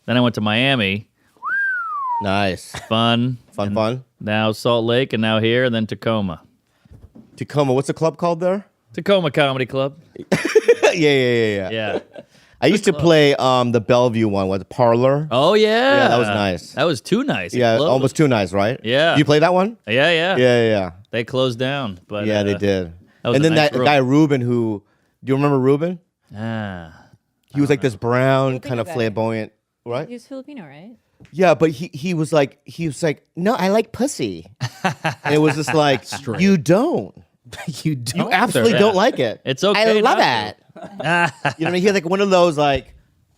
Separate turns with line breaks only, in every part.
Then I went to Miami.
Nice.
Fun.
Fun.
Now Salt Lake, and now here, and then Tacoma.
Tacoma, what's the club called there?
Tacoma Comedy Club.
Yeah.
Yeah.
I used to play the Bellevue one, with Parlor.
Oh, yeah.
Yeah, that was nice.
That was too nice. It
Yeah,
closed.
almost too nice, right?
Yeah.
You play that one?
Yeah.
Yeah.
They closed down. But
Yeah, they did.
that was
And
a
then
nice
that
room.
guy Ruben, who, do you remember Ruben? He was like this brown,
Filipino
kind of
guy.
flamboyant, right?
He was Filipino, right?
Yeah, but he was like, no, I like pussy. And it was just like, you don't.
You don't.
You absolutely don't like it.
It's okay
I love
not
it. You know what I mean? He's like one of those like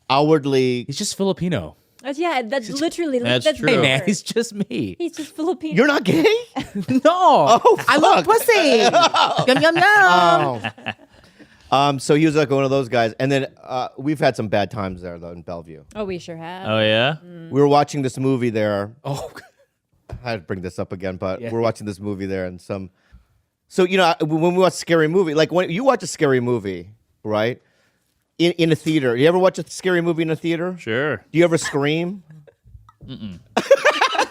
outwardly.
He's just Filipino.
That's literally
That's
that's
true.
Hey,
Gilbert.
man, he's just me.
He's just Filipino.
You're not gay?
No.
Oh,
I love
fuck.
pussy. Yum, yum, yum.
So he was like one of those guys, and then we've had some bad times there though in Bellevue.
Oh, we sure have.
Oh, yeah?
We were watching this movie there.
Oh,
I had to bring this up again, but
Yeah.
we're watching this movie there, and some. So you know, when we watch a scary movie, like when you watch a scary movie, right? In a theater, you ever watch a scary movie in a theater?
Sure.
Do you ever scream?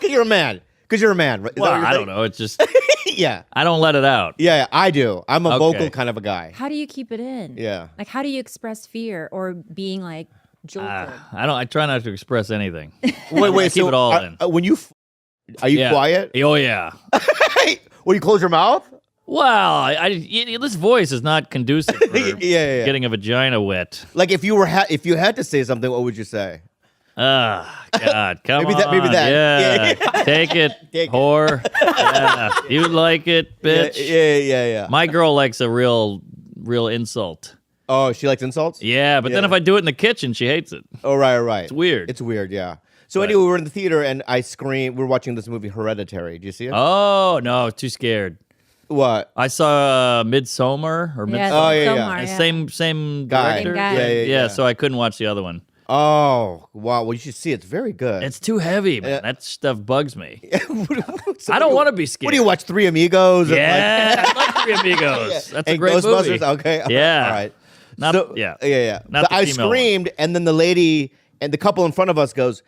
You're a man. Because you're a man, right? Is that
Well,
what you're
I don't
saying?
know. It's just,
Yeah.
I don't let it out.
Yeah, I do. I'm a
Okay.
vocal kind of a guy.
How do you keep it in?
Yeah.
Like, how do you express fear or being like jolted?
I try not to express anything.
Wait.
Keep it all in.
When you, are you
Yeah.
quiet?
Oh, yeah.
When you close your mouth?
Well, this voice is not conducive for
Yeah.
getting a vagina wet.
Like if you had to say something, what would you say?
God, come
Maybe
on.
that.
Yeah. Take it,
Take it.
whore. Yeah. You like it, bitch.
Yeah.
My girl likes a real insult.
Oh, she likes insults?
Yeah, but then
Yeah.
if I do it in the kitchen, she hates it.
Oh, right.
It's weird.
It's weird, yeah. So anyway, we were in the theater and I screamed. We were watching this movie, Hereditary. Do you see it?
Oh, no, too scared.
What?
I saw Midsommar or
Yeah,
Oh, yeah.
Somar,
And
yeah.
Same
Guy.
director.
Same guy.
Yeah.
So I couldn't watch the other one.
Oh, wow. Well, you should see it. It's very good.
It's too heavy, man. That stuff bugs me.
So
I don't want to be scared.
What do you watch? Three Amigos?
Yeah, I love Three Amigos. That's a
And
great
Ghostbusters?
movie.
Okay.
Yeah.
All right.
Not,
So-
yeah.
Yeah.
Not
So
the
I
female one.
screamed, and then the lady and the couple in front of us goes,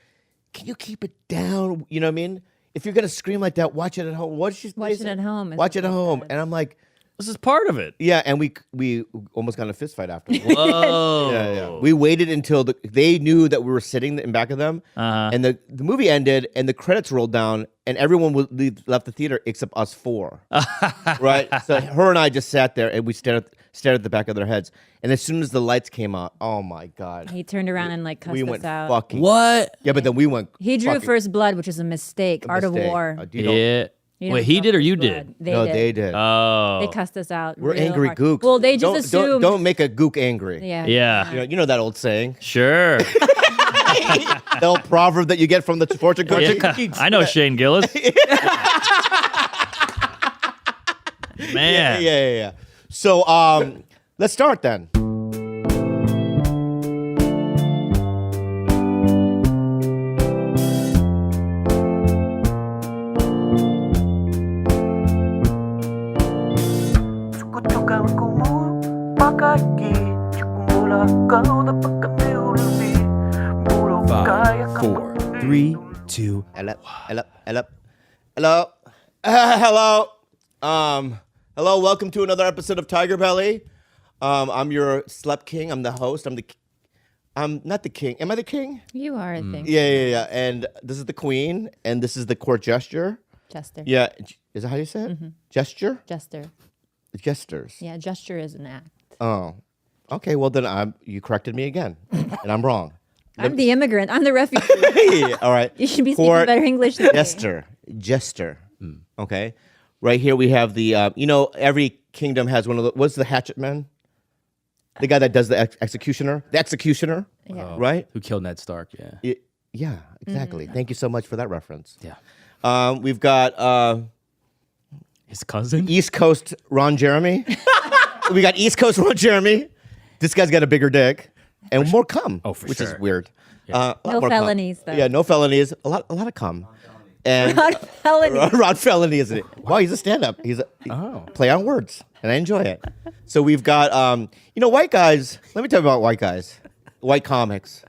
"Can you keep it down?" You know what I mean? If you're gonna scream like that, watch it at home. What did she
Watch
say?
it at home is
Watch it
what
at
they
home.
said.
And I'm like,
This is part of it.
yeah. And we almost got in a fist fight after.
Whoa.
Yeah. We waited until they knew that we were sitting in back of them, and the movie ended, and the credits rolled down, and everyone left the theater except us four. Right? So her and I just sat there, and we stared at the back of their heads. And as soon as the lights came out, oh my god,
He turned around and like cussed
we
us
went
out.
fucking.
What?
Yeah, but then we went.
He drew
fucking
first blood, which is a mistake. Art of
mistake.
war.
You don't-
Yeah.
You don't
Wait, he
draw
did or
first
you
blood.
did?
They
No,
did.
they did.
Oh.
They cussed us out.
We're
real
angry
hard.
gooks.
Well, they just
Don't-
assumed.
Don't make a gook angry.
Yeah.
Yeah.
You know that old saying,
Sure.
the old proverb that you get from the fortune cookie.
Yeah. I know Shane Gillis. Man.
Yeah. So, let's start then.
Five, four, three, two.
Hello. Hello. Welcome to another episode of TigerBelly. I'm your Slep King. I'm the host. I'm not the king. Am I the king?
You are, I think.
Yeah. And this is the queen, and this is the court gesture.
Jester.
Yeah. Is that how you say it? Gesture?
Jester.
Gestures.
Yeah, gesture is an act.
Oh. Okay. Well, then you corrected me again, and I'm wrong.
I'm the immigrant. I'm the refugee.
Hey, all right.
You should be speaking
Court
better English than me.
Jester. Okay. Right here we have the, every kingdom has one of the, what's the hatchet man? The guy that does the executioner. The executioner,
Yeah.
right?
Who killed Ned Stark? Yeah.
Yeah, exactly. Thank you so much for that reference.
Yeah.
We've got
His cousin?
East Coast Ron Jeremy. We got East Coast Ron Jeremy. This guy's got a bigger dick and more cum.
Oh, for
which
sure.
is weird.
Yeah.
A lot
No
more cum.
felonies, though.
Yeah, no felonies. A lot of cum. And
Not felony.
Ron Felony, isn't it? Wow, he's a stand-up. He's a play on words, and I enjoy it. So we've got, white guys. Let me tell you about white guys, white comics.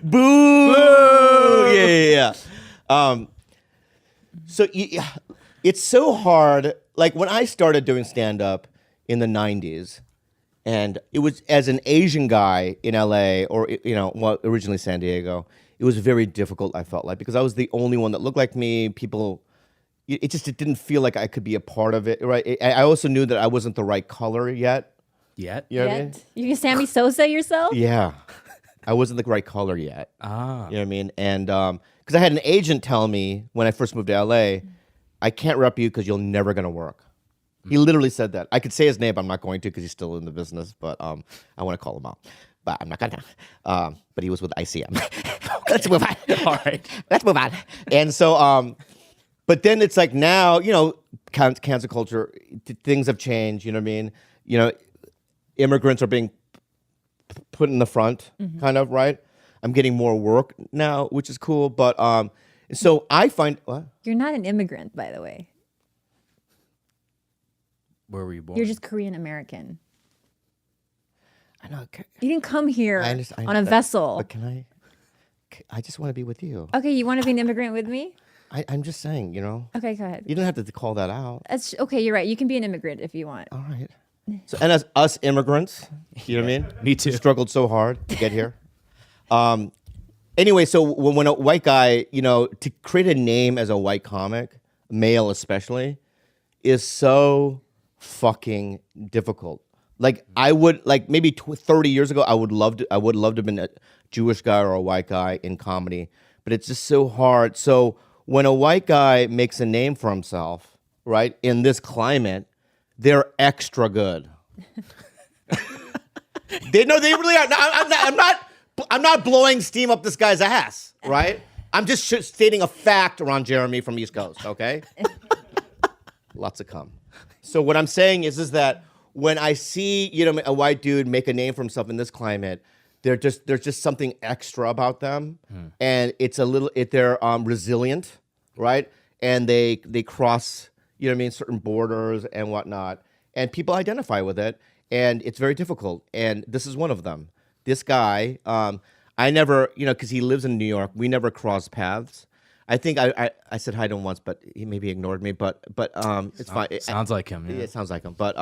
Boo! Yeah. So it's so hard. Like when I started doing stand-up in the 90s, and it was as an Asian guy in LA or, originally San Diego, it was very difficult, I felt like, because I was the only one that looked like me. People, it didn't feel like I could be a part of it, right? I also knew that I wasn't the right color yet.
Yet?
You know what I mean?
You can Sammy Sosa yourself?
Yeah. I wasn't the right color yet.
Ah.
You know what I mean? And because I had an agent tell me when I first moved to LA, I can't rep you because you're never going to work. He literally said that. I could say his name, but I'm not going to because he's still in the business, but I want to call him out. But I'm not going to. But he was with ICM. Let's move on.
All right.
Let's move on. And so, but then it's like now, cancel culture, things have changed, you know what I mean? Immigrants are being put in the front, kind of, right? I'm getting more work now, which is cool. But so I find what?
You're not an immigrant, by the way.
Where were you born?
You're just Korean American.
I know.
You didn't come here
I
on a
understand,
vessel.
But I just want to be with you.
Okay, you want to be an immigrant with me?
I'm just saying,
Okay, go ahead.
You don't have to call that out.
That's okay. You're right. You can be an immigrant if you want.
All right. So, and as us immigrants, you know what I mean?
Me too.
Struggled so hard to get here. Anyway, so when a white guy, to create a name as a white comic, male especially, is so fucking difficult. Like I would, maybe 30 years ago, I would love to have been a Jewish guy or a white guy in comedy, but it's just so hard. So when a white guy makes a name for himself, right, in this climate, they're extra good. They really are. I'm not blowing steam up this guy's ass, right? I'm just stating a fact around Jeremy from East Coast, okay? Lots of cum. So what I'm saying is that when I see, a white dude make a name for himself in this climate, there's just something extra about them, and they're resilient, right? And they cross, certain borders and whatnot, and people identify with it, and it's very difficult. And this is one of them. This guy, I never, because he lives in New York, we never crossed paths. I think I said hi to him once, but he maybe ignored me. But it's fine.
Sounds like him. Yeah.
It sounds like him. But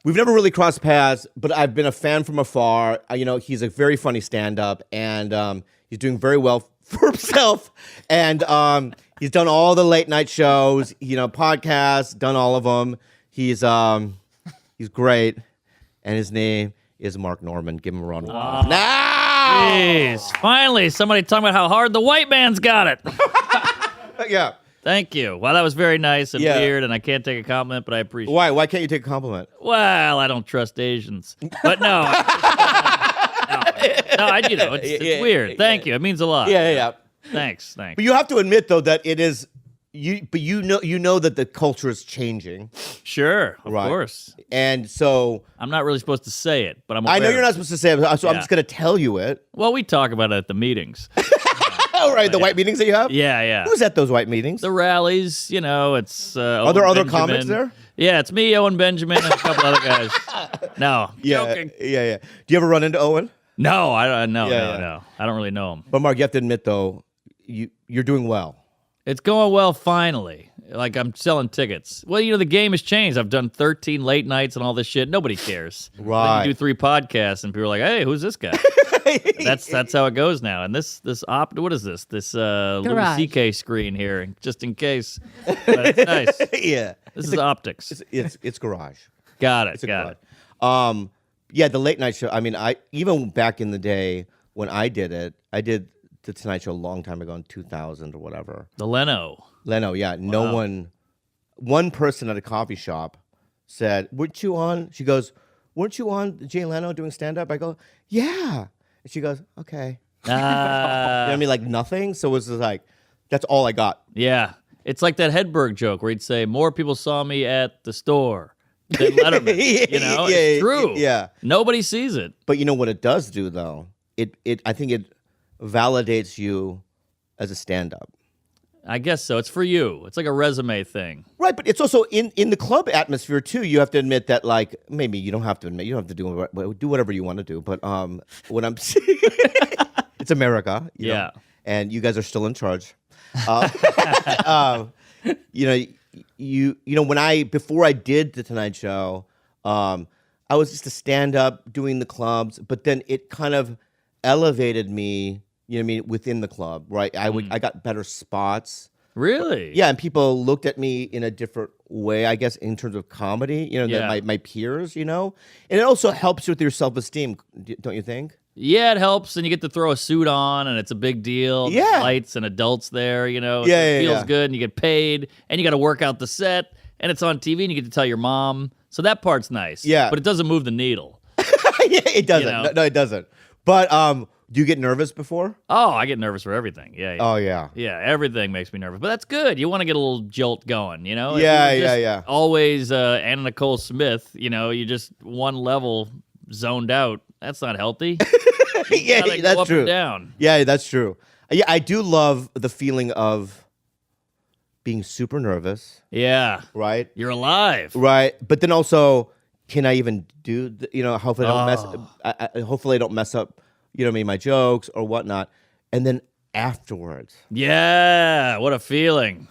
we've never really crossed paths. But I've been a fan from afar. He's a very funny stand-up, and he's doing very well for himself. And he's done all the late night shows, podcasts, done all of them. He's great, and his name is Mark Norman. Give him a round of applause. Now!
Jeez, finally, somebody talking about how hard the white man's got it.
Yeah.
Thank you. Well, that was very nice and
Yeah.
weird, and I can't take a compliment, but I appreciate it.
Why? Why can't you take a compliment?
Well, I don't trust Asians. But no. no, it's weird. Thank you. It means a lot.
Yeah.
Thanks.
But you have to admit, though, that it is you know that the culture is changing.
Sure, of
Right.
course.
And so
I'm not really supposed to say it, but I'm
I know
aware
you're
of
not
it.
supposed to say it, so I'm
Yeah.
just going to tell you it.
Well, we talk about it at the meetings.
All right, the white meetings that you have?
Yeah.
Who's at those white meetings?
The rallies, it's
Are there
Owen
other
Benjamin.
comics there?
Yeah, it's me, Owen Benjamin, and a couple other guys. No, joking.
Yeah. Do you ever run into Owen?
No, I don't. No.
Yeah.
I don't really know him.
But Mark, you have to admit, though, you're doing well.
It's going well finally. Like I'm selling tickets. Well, the game has changed. I've done 13 late nights and all this shit. Nobody cares.
Right.
Then you do 3 podcasts and people are like, "Hey, who's this guy?" That's how it goes now. And this what is this? This Louis
Garage.
C.K. screen here, just in case. But it's nice.
Yeah.
This is optics.
It's garage.
Got it.
It's a
Got
garage.
it.
Yeah, the late night show. I mean, I even back in the day when I did it, I did the Tonight Show a long time ago in 2000 or whatever.
The Leno.
Leno, yeah. No one person at a coffee shop said, "Weren't you on?" She goes, "Weren't you on Jay Leno doing stand-up?" I go, "Yeah." And she goes, "Okay." You know what I mean? Like nothing. So it was just like, that's all I got.
Yeah. It's like that Hedberg joke where he'd say, "More people saw me at the store than Letterman." It's true.
Yeah.
Nobody sees it.
But you know what it does do, though? I think it validates you as a stand-up.
I guess so. It's for you. It's like a resume thing.
Right, but it's also in the club atmosphere too. You have to admit that, like, maybe you don't have to admit, you don't have to do whatever you want to do. But when I'm, it's America, you know, and you guys are still in charge. You know, before I did the Tonight Show, I was just a stand-up doing the clubs, but then it kind of elevated me. You know what I mean? Within the club, right? I got better spots.
Really?
Yeah, and people looked at me in a different way, I guess, in terms of comedy, you know, than my peers, you know? And it also helps with your self-esteem, don't you think?
Yeah, it helps, and you get to throw a suit on, and it's a big deal.
Yeah.
There's lights and adults there, you know.
Yeah,
it feels good, and you get paid, and you got to work out the set, and it's on TV, and you get to tell your mom. So that part's nice.
Yeah.
But it doesn't move the needle.
Yeah, it doesn't.
You know?
No, it doesn't. But do you get nervous before?
Oh, I get nervous for everything. Yeah.
Oh, yeah.
Yeah, everything makes me nervous. But that's good. You want to get a little jolt going, you know?
Yeah,
If you were just
yeah.
Always Anna Nicole Smith, you know, you just one level zoned out. That's not healthy.
Yeah,
Gotta go
that's
up
true.
and down.
Yeah, that's true. Yeah, I do love the feeling of being super nervous,
Yeah.
right?
You're alive.
Right, but then also, can I even do? You know, hopefully hopefully I don't mess up. You know what I mean? My jokes or whatnot, and then afterwards,
Yeah. What a feeling.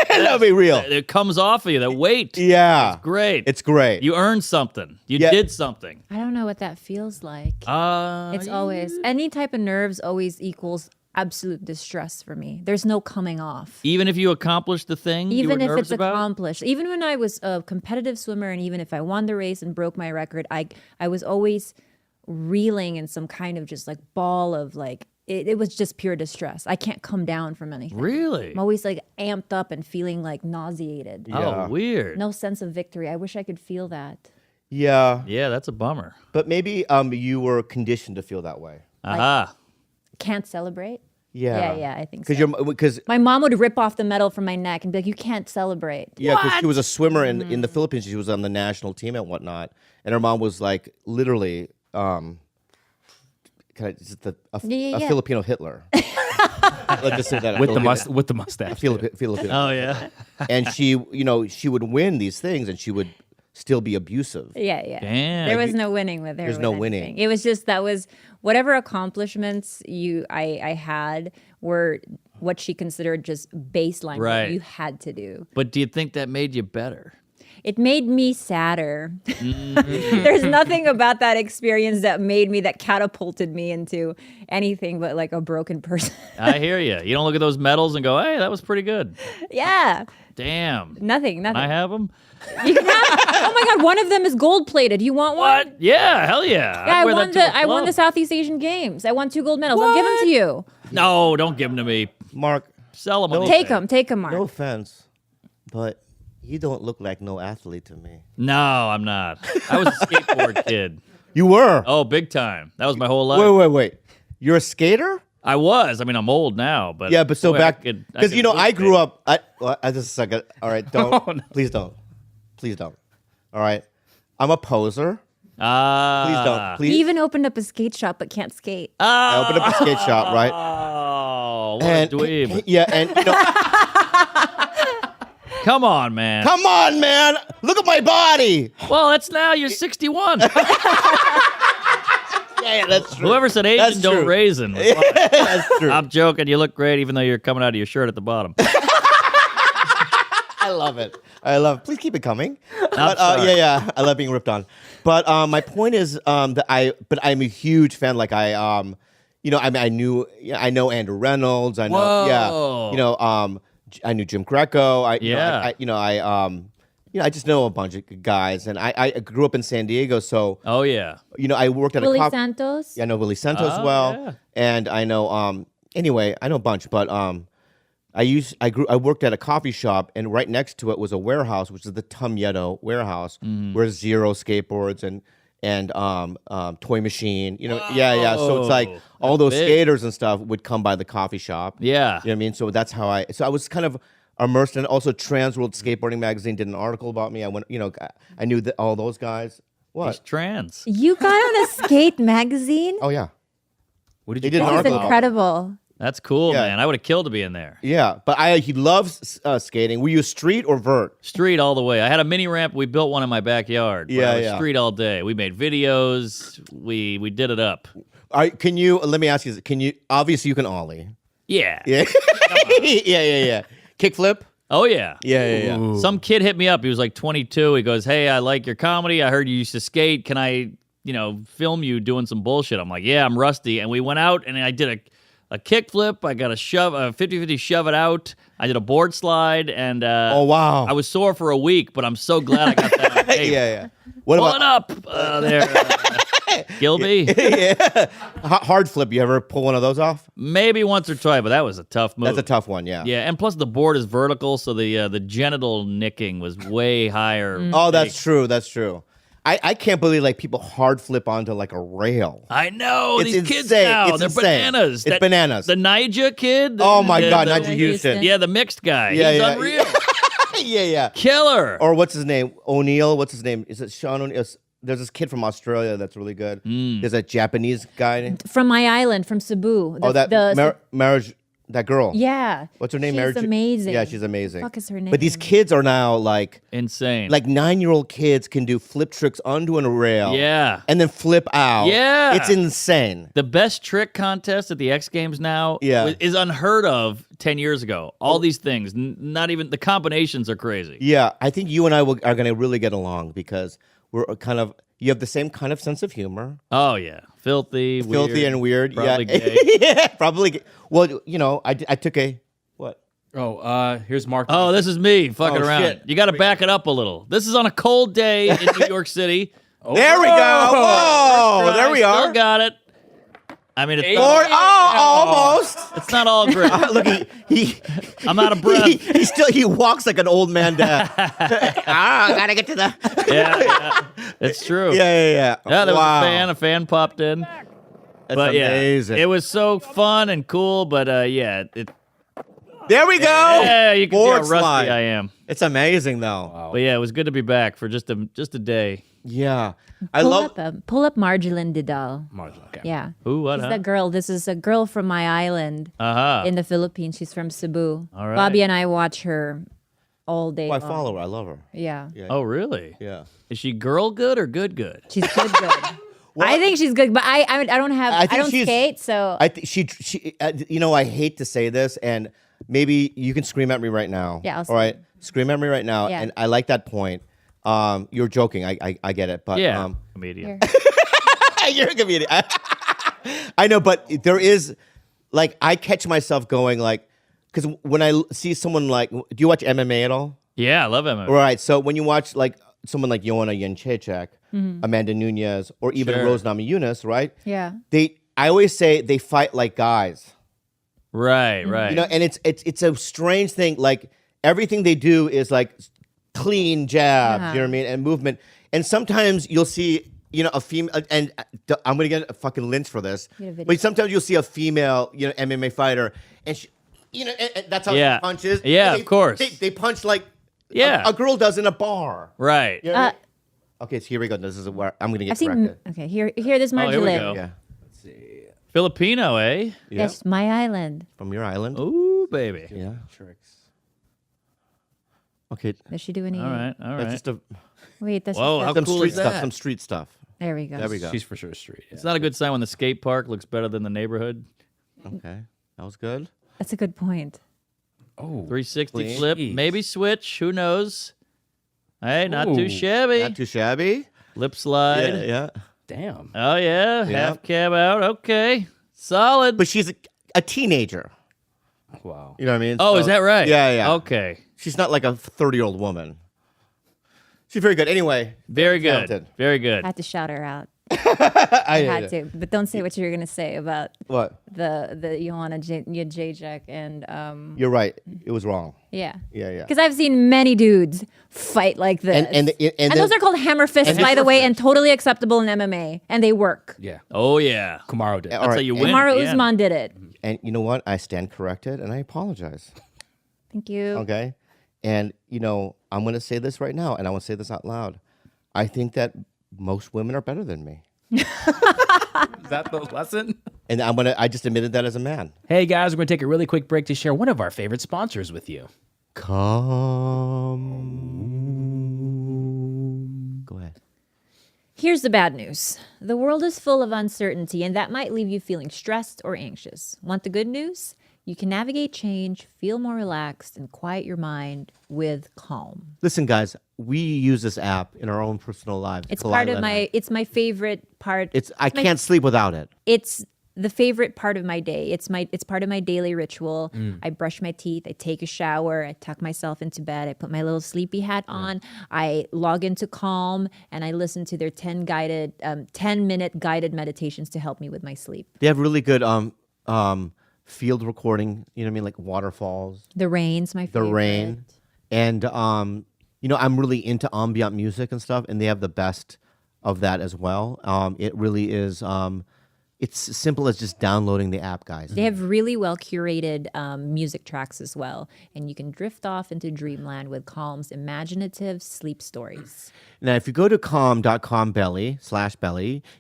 that'll be real.
It comes off of you, that weight.
Yeah,
It's great.
It's great.
You earned something. You
Yeah.
did something.
I don't know what that feels like. It's
Yeah.
always any type of nerves always equals absolute distress for me. There's no coming off.
Even if you accomplish the thing you
Even
were
if
nervous
it's
about?
accomplished. Even when I was a competitive swimmer and even if I won the race and broke my record, I was always reeling in some kind of just like ball of like it was just pure distress. I can't come down from anything.
Really?
I'm always like amped up and feeling like nauseated.
Yeah.
Oh, weird.
No sense of victory. I wish I could feel that.
Yeah,
Yeah, that's a bummer.
but maybe you were conditioned to feel that way.
Aha.
Can't celebrate.
Yeah,
Yeah, I think so.
Because
My mom would rip off the medal from my neck and be like, "You can't celebrate."
because she was a swimmer in the Philippines. She was on the national team and whatnot, and her mom was like literally a
Yeah.
Filipino Hitler. Let's just say that
With the mustache.
Filipino.
Oh, yeah.
And she would win these things, and she would still be abusive.
Yeah.
Damn.
There was no winning with her.
There's
with
no
anything.
winning.
It was just that was whatever accomplishments I had were what she considered just baseline
Right.
what you had to do.
But do you think that made you better?
It made me sadder. There's nothing about that experience that catapulted me into anything but like a broken person.
I hear you. You don't look at those medals and go, hey, that was pretty good.
Yeah.
Damn.
Nothing.
Can I have them?
You can have, oh my God, one of them is gold plated. You want one?
What? Yeah, hell yeah.
Yeah,
I'd wear that to a
I won
club.
the Southeast Asian Games. I won 2 gold medals. I'll give them to you.
No, don't give them to me.
Mark,
Sell them.
Take them, Mark.
no offense, but you don't look like no athlete to me.
No, I'm not. I was a skateboard kid.
You were.
Oh, big time. That was my whole life.
Wait. You're a skater?
I was. I mean, I'm old now, but
Yeah, but so
boy,
back
I could
because you know I grew
skate.
up. I just a second. All right, don't.
Oh, no.
Please don't. All right, I'm a poser.
Ah.
Please don't. Please.
He even opened up a skate shop but can't skate.
I opened up a skate shop, right?
Oh, what
And
a dweeb.
yeah, and you know,
Come on, man.
come on, man, look at my body.
Well, that's now you're 61.
Yeah, that's true.
Whoever said
That's
Asian don't
true.
raisin. was fine.
That's true.
I'm joking. You look great, even though you're coming out of your shirt at the bottom.
I love it. Please keep it coming. But
sorry.
yeah, I love being ripped on. But my point is that I'm a huge fan. Like I know Andrew Reynolds. I know,
Whoa.
I knew Jim Greco. I just know a bunch of guys, and I grew up in San Diego, so
Oh, yeah.
I worked at
Willie
a
Santos.
Yeah, I know Willie Santos
Oh,
well,
yeah.
and I know anyway, I know a bunch, but I worked at a coffee shop, and right next to it was a warehouse, which is the Tumyeto warehouse, where Zero skateboards and Toy Machine, yeah. So it's like all those
big.
skaters and stuff would come by the coffee shop.
Yeah.
You know what I mean? So that's how I was kind of immersed in it. Also, Trans World Skateboarding Magazine did an article about me. I went, I knew that all those guys. What?
He's trans.
You got on a skate magazine?
Oh yeah.
What did
They
you
did an
That's
article about it.
incredible.
That's cool,
Yeah.
man. I would have killed to be in there.
Yeah, but he loves skating. Were you street or vert?
Street all the way. I had a mini ramp. We built one in my backyard. But
Yeah,
I was
yeah.
street all day. We made videos. We did it up.
Can you? Let me ask you this. Can you? Obviously, you can ollie.
Yeah.
Yeah, yeah. Kickflip.
Oh yeah.
Yeah.
Some kid hit me up. He was like 22. He goes, "Hey, I like your comedy. I heard you used to skate. Can I, film you doing some bullshit?" I'm like, "Yeah, I'm rusty." And we went out and I did a kickflip. I got a 50-50 shove it out. I did a board slide and
Oh wow.
I was sore for a week, but I'm so glad I got that. on tape.
Yeah. What
Pull
about
it up there, Gilby.
hard flip? You ever pull one of those off?
Maybe once or twice, but that was a tough move.
That's a tough one. Yeah.
Yeah, and plus the board is vertical, so the genital nicking was way higher.
Oh, that's true. That's true. I can't believe like people hard flip onto like a rail.
I know
It's
these kids
insane.
now.
It's
They're
insane.
bananas.
It's bananas.
The Nija kid.
Oh my God,
the-
Nigel Houston.
Yeah, the mixed guy.
Yeah,
He's
yeah.
unreal.
Yeah.
Killer.
Or what's his name? O'Neill. What's his name? Is it Sean O'Neill? There's this kid from Australia that's really good. There's a Japanese guy.
From my island, from Cebu.
Marriage. That girl.
Yeah.
What's her name?
She's
Marriage.
amazing.
Yeah, she's amazing.
Fuck is her name?
But these kids are now like
Insane.
9-year-old kids can do flip tricks onto a rail.
Yeah.
And then flip out.
Yeah.
It's insane.
The best trick contest at the X Games now
Yeah.
is unheard of 10 years ago. All these things, not even the combinations are crazy.
Yeah, I think you and I are going to really get along because we're you have the same kind of sense of humor.
Oh, yeah. Filthy
And weird.
Probably
yeah.
gay.
Yeah, probably. Well, I took a, what?
Oh, here's Mark.
Oh, this is me fucking
Oh,
around.
shit.
You got to back it up a little. This is on a cold day in New York City.
There we go. Whoa, there we
Still
are.
got it. I mean, it's
Almost.
it's not all great.
Look, he
I'm out of breath.
he walks like an old man dad. Gotta get to the.
Yeah, it's true.
Yeah.
Yeah, there
Wow.
was a fan popped in.
That's
But
amazing.
yeah, it was so fun and cool, but yeah,
There we go.
yeah, you can see how
Board
rusty
slide.
I am.
It's amazing though.
But yeah, it was good to be back for just a day.
Yeah, I love.
Pull up Marjolaine Didal.
Okay.
Yeah.
Who? What?
She's
Huh?
that girl. This is a girl from my island
Uh-huh.
in the Philippines. She's from Cebu.
All right.
Bobby and I watch her all day.
Oh, I
long.
follow her. I love her.
Yeah.
Oh, really?
Yeah.
Is she girl good or good good?
She's good. I think she's good, but I don't have.
I
I,
think
don't
she's-
skate, so
I think she. I hate to say this, and maybe you can scream at me right now.
Yeah, I'll
All right, scream at me right now.
Yeah.
And I like that point. You're joking. I get it, but
Yeah, comedian.
Here.
you're a comedian. I know, but there is like I catch myself going like because when I see someone like, do you watch MMA at all?
Yeah, I love him.
Right. So when you watch like someone like Joanna Jędrzejczyk, Amanda Nunes, or even
Sure.
Rose Namajunas, right?
Yeah.
I always say they fight like guys.
Right.
And it's a strange thing. Like everything they do is like clean jabs, you know what I mean, and movement. And sometimes you'll see, a female, and I'm gonna get a fucking lynch for this.
Get a video.
But sometimes you'll see a female, MMA fighter, and she, and that's how
Yeah.
she punches.
Yeah,
And
of course.
They punch like
Yeah.
a girl does in a bar.
Right.
You know what I mean? Okay, so here we go. This is where I'm gonna get
I've seen.
corrected.
Okay, here this
Oh, here we
Marjolaine.
go.
Yeah.
Filipino, eh?
Yeah.
That's my island.
From your island.
Ooh, baby.
Yeah.
Tricks.
Okay.
Does she do any?
All right.
That's just
Wait, that's
Whoa,
just
how
the-
some
cool
street
is
stuff.
that?
Some street stuff.
There we go.
There we go.
She's for sure street. Yeah.
It's not a good sign when the skate park looks better than the neighborhood.
Okay, that was good.
That's a good point.
Oh,
360
Clean.
flip,
Jeez.
maybe switch. Who knows? Hey, not too
Ooh.
shabby.
Not too shabby.
Lip slide.
Yeah.
damn.
Oh yeah,
Yeah.
half cab out. Okay, solid.
But she's a teenager.
Wow.
You know what I mean?
oh,
So-
is that right?
Yeah.
Okay,
She's not like a 30-year-old woman. She's very good. Anyway,
very good.
talented.
Very
I
good.
had to shout her out.
I
Had to, but don't say what you were gonna say about
What?
the Joanna Jędrzejczyk and
You're right. It was wrong.
yeah.
Yeah.
Because I've seen many dudes fight like this,
And
those are called hammer fists, by the way, and totally acceptable in MMA, and they work.
Yeah.
Oh yeah.
Kumaro did.
All
That's
right.
how you win.
Kamaru
at the end.
Usman did it.
And you know what? I stand corrected, and I apologize.
Thank you.
Okay. And I'm going to say this right now, and I want to say this out loud. I think that most women are better than me.
Is that the lesson?
And I just admitted that as a man.
Hey guys, we're going to take a really quick break to share one of our favorite sponsors with you.
Go ahead.
Here's the bad news. The world is full of uncertainty, and that might leave you feeling stressed or anxious. Want the good news? You can navigate change, feel more relaxed, and quiet your mind with Calm.
Listen, guys, we use this app in our own personal lives.
It's part of my. It's my favorite part.
I can't sleep without it.
It's the favorite part of my day. It's part of my daily ritual. I brush my teeth, I take a shower, I tuck myself into bed, I put my little sleepy hat on, I log into Calm, and I listen to their 10-minute guided meditations to help me with my sleep.
They have really good field recording, you know what I mean, like waterfalls.
The rain's my favorite.
The rain. And I'm really into ambient music and stuff, and they have the best of that as well. It really is it's as simple as just downloading the app, guys.
They have really well curated music tracks as well, and you can drift off into dreamland with Calm's imaginative sleep stories.
Now, if you go to calm.com/belly,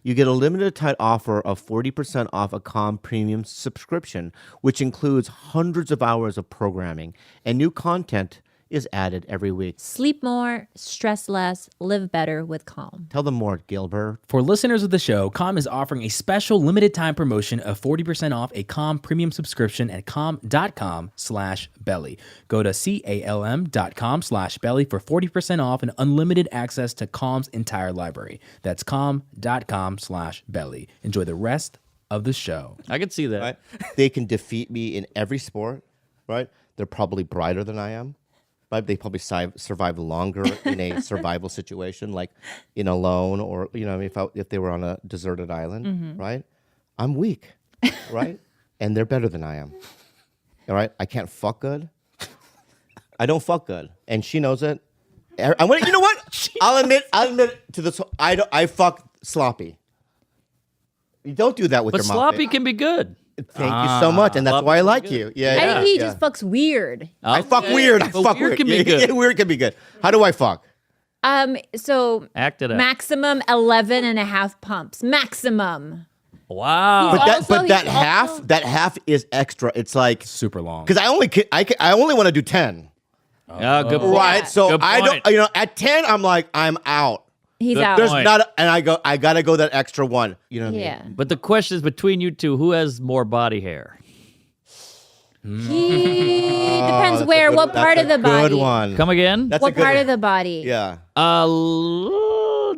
you get a limited time offer of 40% off a Calm premium subscription, which includes hundreds of hours of programming, and new content is added every week.
Sleep more, stress less, live better with Calm.
Tell them more, Gilbert.
For listeners of the show, Calm is offering a special limited time promotion of 40% off a Calm premium subscription at calm.com/belly. Go to calm.com/belly for 40% off and unlimited access to Calm's entire library. That's calm.com/belly. Enjoy the rest of the show.
I could see that.
Right? They can defeat me in every sport, right? They're probably brighter than I am. Right? They probably survive longer in a survival situation, like in Alone, or if they were on a deserted island, right? I'm weak, right? And they're better than I am. All right, I can't fuck good. I don't fuck good, and she knows it. You know what? I'll admit to this. I fuck sloppy. You don't do that with
But
your mouth.
sloppy can be good.
Thank you so much, and that's why I like you. Yeah,
I think he just fucks weird.
I fuck weird. I
But
fuck
weird
weird.
can be good.
Yeah, weird can be good. How do I fuck?
So
Act it out.
maximum 11 and a half pumps. Maximum.
Wow.
But that half is extra. It's like
Super long.
because I only want to do 10.
Yeah, good point.
Right. So
Good
I
point.
don't. At 10, I'm like I'm out.
He's
Good
out.
There's
point.
not, and I gotta go that extra one. You know what I
Yeah.
mean?
But the question is between you two, who has more body hair?
He depends where, what part of the body.
Good one.
Come again?
That's
What
a good
part
one.
of the body?
Yeah.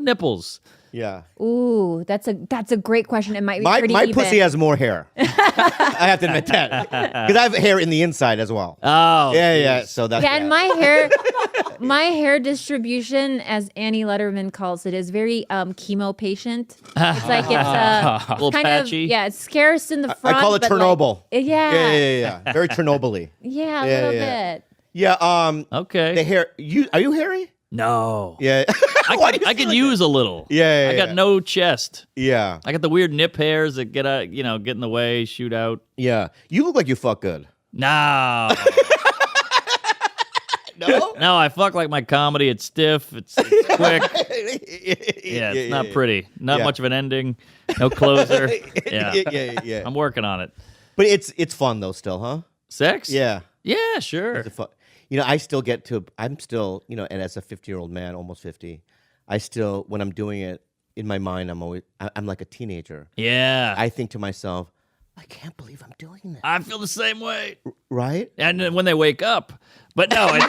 Nipples.
Yeah.
Ooh, that's a great question. It might be
My
pretty even.
pussy has more hair. I have to admit that because I have hair in the inside as well.
Oh.
Yeah. So that's
Yeah, and my hair distribution, as Annie Letterman calls it, is very chemo patient. It's like it's
A little
kind
patchy.
it's scarce in the front.
I call it
but like-
Chernobyl.
yeah.
Yeah. Very Chernobyl-y.
Yeah, a
Yeah,
little
yeah.
bit.
Yeah.
Okay.
The hair. Are you hairy?
No.
Yeah.
I could use a little.
Yeah,
I got no chest.
Yeah.
I got the weird nip hairs that get in the way, shoot out.
Yeah. You look like you fuck good.
No.
No?
No, I fuck like my comedy. It's stiff. It's quick. Yeah, it's not pretty. Not
Yeah.
much of an ending. No closer. Yeah.
Yeah.
I'm working on it.
But it's fun though still, huh?
Sex?
Yeah.
Yeah, sure.
It's fun. I still I'm still, and as a 50-year-old man, almost 50, I still, when I'm doing it, in my mind, I'm like a teenager.
Yeah.
I think to myself, I can't believe I'm doing this.
I feel the same way.
Right?
And then when they wake up. But no, it's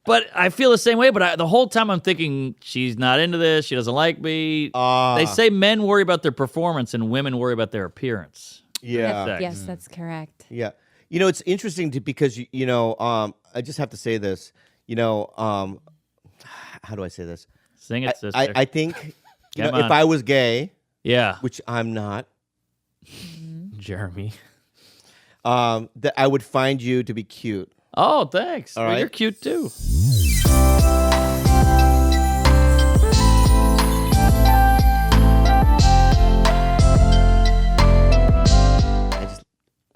but I feel the same way, but the whole time I'm thinking she's not into this, she doesn't like me. They say men worry about their performance and women worry about their appearance.
Yeah.
Sex.
Yes, that's correct.
Yeah. It's interesting because I just have to say this, how do I say this?
Sing it, sister.
I think
Come
if
on.
I was gay,
Yeah.
which I'm not,
Jeremy.
that I would find you to be cute.
Oh, thanks.
All
Well,
right.
you're cute too.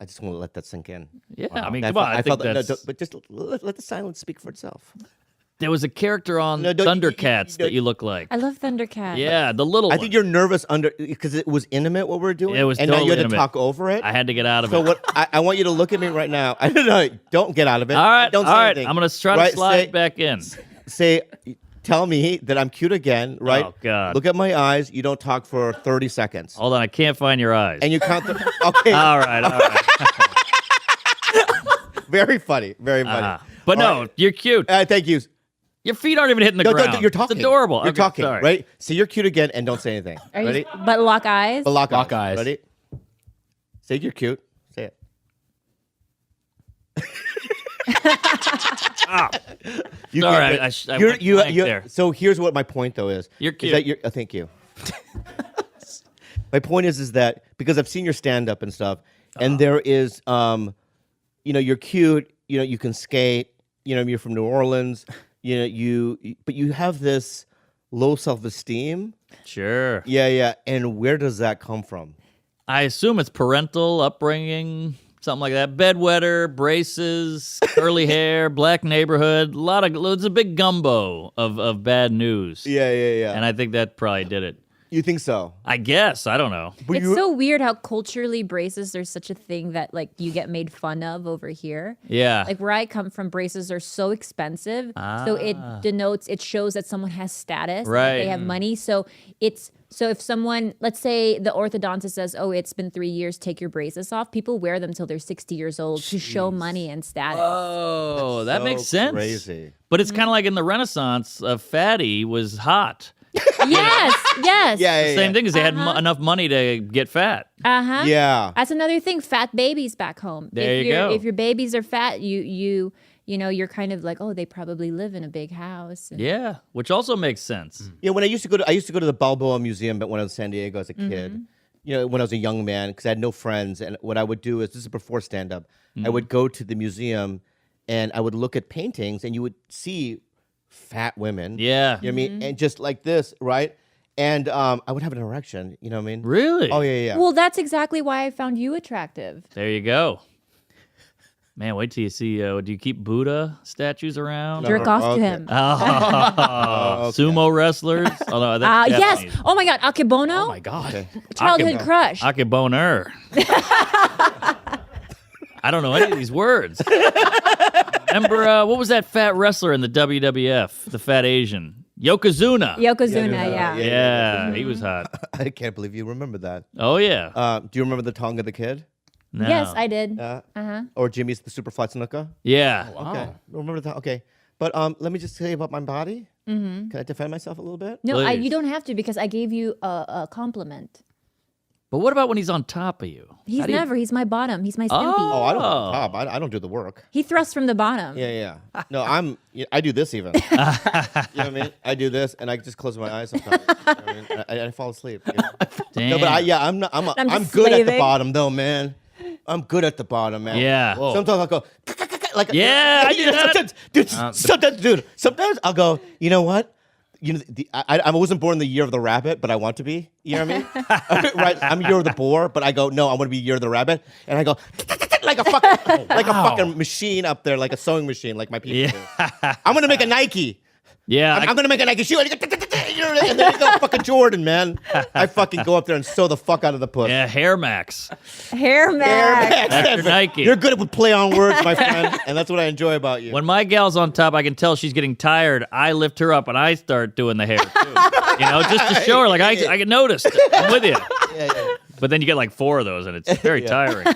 I just want to let that sink in.
Yeah. I mean,
I
come on.
felt-
I think
felt that-
that's
no, but just let the silence speak for itself.
There was a character on
No, don't-
Thundercats that you look like.
I love Thundercat.
Yeah, the little
I
one.
think you're nervous because it was intimate what we were doing.
It was
and now you
totally
had to
intimate.
talk over it.
I had to get out of
So
it.
what? I want you to look at me right now. I don't know. Don't get out of it.
All right,
Don't
all
say
right.
anything.
I'm gonna try
Right,
to slide
say-
back in.
Say, tell me that I'm cute again. Right?
Oh, God.
Look at my eyes. You don't talk for 30 seconds,
Hold on, I can't find your eyes.
and you count the. Okay.
All right.
Very funny. Very funny.
But
All
no,
right.
you're cute.
Thank you.
Your feet aren't even hitting the
No,
ground.
you're talking.
It's adorable.
You're
Okay,
talking,
sorry.
right? So you're cute again, and don't say anything.
Are you,
Ready?
but lock eyes.
But lock
Lock
eyes.
eyes.
Ready? Say you're cute. Say it. You
Sorry,
can't-
I
you're-
went blank there.
So here's what my point though is.
You're
Is
cute.
that thank you. My point is that because I've seen your stand up and stuff, and there is, you're cute. You can skate. You're from New Orleans. But you have this low self esteem.
Sure.
Yeah. And where does that come from?
I assume it's parental upbringing, something like that. Bedwetter, braces, curly hair, black neighborhood. It's a big gumbo of bad news.
Yeah.
And I think that probably did it.
You think so?
I guess. I don't know.
But
It's so weird how culturally braces, there's such a thing that like you get made fun of over here.
Yeah.
Like where I come from, braces are so expensive. So it shows that someone has status.
Right.
They have money. So if someone, let's say the orthodontist says, oh, it's been 3 years, take your braces off. People wear them till they're 60 years old to show money and status.
Oh, that makes sense.
Crazy.
But it's kind of like in the Renaissance, a fatty was hot.
Yes.
Yeah.
Same thing as they had enough money to get fat.
Uh-huh.
Yeah.
That's another thing. Fat babies back home.
There you go.
If your babies are fat, you're kind of like, oh, they probably live in a big house. And
Yeah, which also makes sense.
Yeah, when I used to go to the Balboa Museum, but when I was in San Diego as a kid, when I was a young man, because I had no friends, and what I would do is, this is before stand up, I would go to the museum, and I would look at paintings, and you would see fat women.
Yeah.
You know what I mean? And just like this, right? And I would have an erection. You know what I mean?
Really?
Oh yeah.
Well, that's exactly why I found you attractive.
There you go. Man, wait till you see. Do you keep Buddha statues around?
Jerk off to
okay.
him.
Sumo wrestlers? Oh, no, that's
Yes.
Japanese.
Oh my God. Akebono.
Oh my God.
Okay.
Childhood crush.
Akeboner. I don't know any of these words. Remember, what was that fat wrestler in the WWF? The fat Asian. Yokozuna.
Yokozuna, yeah.
Yeah, he was hot.
I can't believe you remember that.
Oh, yeah.
Do you remember the tongue of the kid?
No.
Yes, I did. Uh-huh.
Or Jimmy's the Superfly Snuka?
Yeah.
Okay. Remember that? Okay. But let me just say about my body. Can I defend myself a little bit?
No,
Please.
you don't have to because I gave you a compliment.
But what about when he's on top of you?
He's
How do you-
never. He's my bottom. He's my stimpy.
Oh, I don't top. I don't do the work.
He thrusts from the bottom.
Yeah. No, I do this even. You know what I mean? I do this, and I just close my eyes sometimes. You know what I mean? And I fall asleep. You know?
Damn.
No, but I'm not. I'm
just
good at the
slaving.
bottom, though, man. I'm good at the bottom, man.
Yeah.
Sometimes I'll go. Like
Yeah, I do that.
Sometimes I'll go. You know what? I wasn't born the year of the rabbit, but I want to be. You know what I mean? Right? I'm year of the boar, but I go, no, I want to be year of the rabbit, and I go like a fucking machine up there, like a sewing machine, like my people do. I'm gonna make a Nike.
Yeah.
I'm gonna make a Nike shoe, and there you go, fucking Jordan, man. I fucking go up there and sew the fuck out of the puss.
Yeah, Hair Max.
Hair Max.
That's your Nike.
You're good at play on words, my friend, and that's what I enjoy about you.
When my gal's on top, I can tell she's getting tired. I lift her up and I start doing the hair too. Just to show her, like I get noticed. I'm with you.
Yeah.
But then you get like 4 of those, and it's very tiring.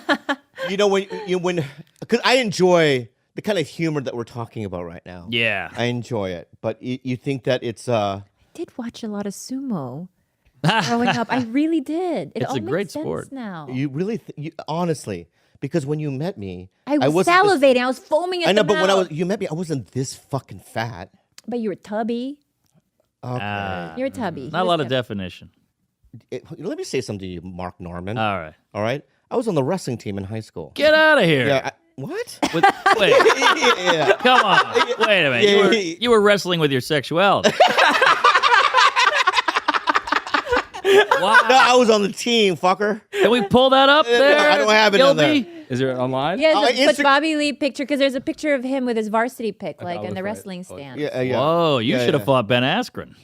when because I enjoy the kind of humor that we're talking about right now.
Yeah.
I enjoy it, but you think that it's
I did watch a lot of sumo growing up. I really did. It
It's
all
a great
makes sense
sport.
now.
you really honestly, because when you met me,
I was
wasn't this-
salivating. I was foaming at
I know,
the
but when
mouth.
you met me, I wasn't this fucking fat.
But you were tubby.
Okay.
You're tubby. He
Not a
was
lot of
tubby.
definition.
Let me say something to you, Mark Norman.
All right.
All right, I was on the wrestling team in high school.
Get out of here.
Yeah. What?
Wait,
Yeah.
come on. Wait a minute.
Yeah.
You were wrestling with your sexuality. Wow.
No, I was on the team, fucker.
Can we pull that up there?
I don't have it
Gilby?
in there.
Is it online?
Yeah, put
Insta-
Bobby Lee picture because there's a picture of him with his varsity pick, like
I'll
in the
look for it.
wrestling stand.
Yeah, yeah.
Whoa, you
Yeah,
should have
yeah.
fought Ben Askren.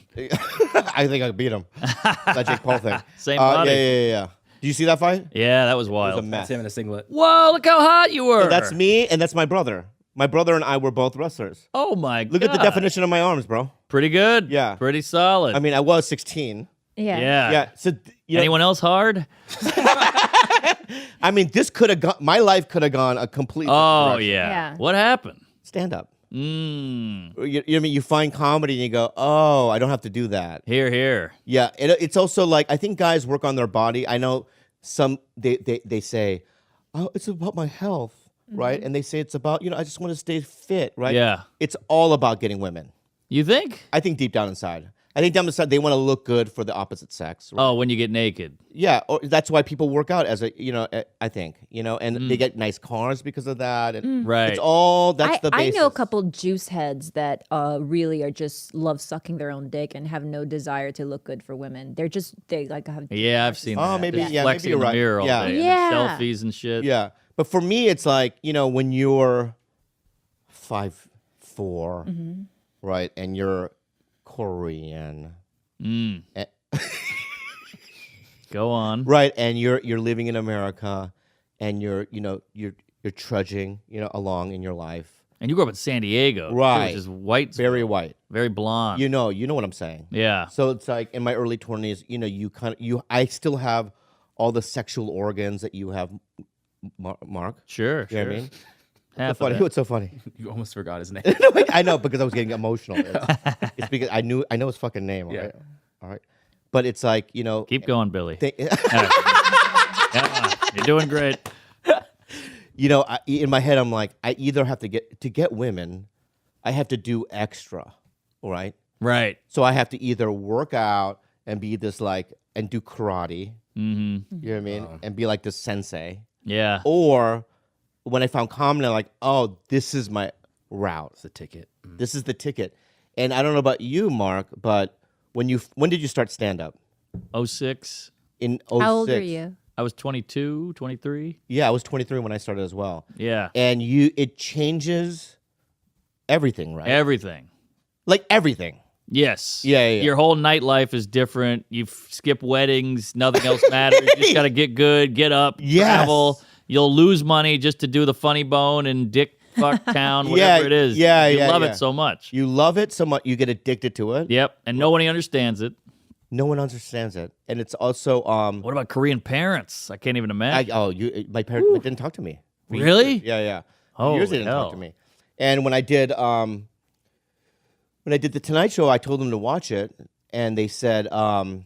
I think I beat him. That Jake Paul thing.
Same body.
Yeah. Did you see that fight?
Yeah, that was
It was a
wild.
mess.
That's him in a singlet.
Whoa, look how hot you were.
That's me, and that's my brother. My brother and I were both wrestlers.
Oh my god.
Look at the definition of my arms, bro.
Pretty good.
Yeah.
Pretty solid.
I mean, I was 16.
Yeah.
yeah.
Yeah. So, you know,
Anyone else hard?
I mean, this could have gone. My life could have gone a complete.
Oh
direction.
yeah.
Yeah.
What happened?
Stand up.
Mm.
You know, I mean, you find comedy and you go, oh, I don't have to do that.
Here.
Yeah. It's also like I think guys work on their body. I know some they say, oh, it's about my health, right? And they say it's about I just want to stay fit, right?
Yeah.
It's all about getting women.
You think?
I think deep down inside. They want to look good for the opposite sex. Right?
Oh, when you get naked.
Yeah, or that's why people work out as I think, and they get nice cars because of that. And
Right.
It's all, that's the
I
basis.
know a couple juice heads that really are just love sucking their own dick and have no desire to look good for women. They like have.
Yeah, I've seen
Oh,
that.
maybe-
Just
yeah,
flexing
maybe you're
in the
right.
mirror all
Yeah.
day.
Yeah.
And selfies and shit.
Yeah. But for me, it's like, when you're 5'4", right, and you're Korean,
Go on.
right, and you're living in America, and you're trudging, along in your life.
And you grew up in San Diego. too,
Right.
Which is white.
Very white.
Very blonde.
You know what I'm saying.
Yeah.
So it's like in my early 20s, I still have all the sexual organs that you have, Mark.
Sure.
You know what I mean?
Half
Funny.
of it.
What's so funny?
You almost forgot his name.
No, wait, I know because I was getting emotional. It's because I know his fucking name.
Yeah.
All right. But it's like
Keep going, Billy.
they-
Yeah, you're doing great.
in my head, I'm like, I either have to get women, I have to do extra, right?
Right.
So I have to either work out and be this and do karate. Mm-hmm. You know what I mean? And be like this sensei.
Yeah.
Or when I found comedy, I'm like, oh, this is my route.
It's a ticket.
This is the ticket. And I don't know about you, Mark, but when did you start stand up?
06.
In 06.
How old are you?
I was 22, 23.
Yeah, I was 23 when I started as well.
Yeah.
And it changes everything, right?
Everything.
Like everything.
Yes.
Yeah.
Your whole nightlife is different. You skip weddings. Nothing else matters. You just got to get good, get up,
Yes.
travel. You'll lose money just to do the funny bone in Dick Fuck Town, whatever it is. You love it so much.
You love it so much, you get addicted to it.
Yep. And nobody understands it.
No one understands it. And it's also
What about Korean parents? I can't even imagine.
my parents didn't talk to me. For
Really?
years. Yeah. For
Holy
years they didn't
hell.
talk to me. And when I did the Tonight Show, I told them to watch it, and they said, well,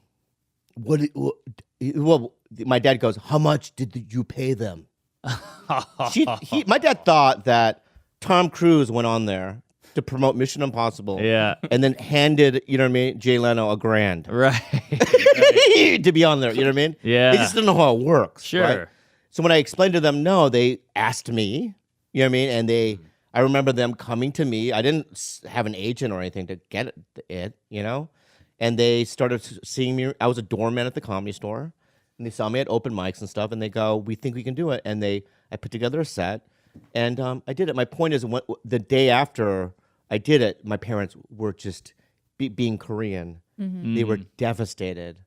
my dad goes, how much did you pay them? My dad thought that Tom Cruise went on there to promote Mission Impossible.
Yeah.
And then handed, Jay Leno $1,000
Right.
to be on there. You know what I mean?
Yeah.
They just don't know how it works.
Sure.
right? So when I explained to them, no, they asked me. You know what I mean? And I remember them coming to me. I didn't have an agent or anything to get it, And they started seeing me. I was a doorman at the Comedy Store. And they saw me at open mics and stuff, and they go, "We think we can do it." And I put together a set, and I did it. My point is, the day after I did it, my parents were just being Korean.
Mm-hmm.
They were devastated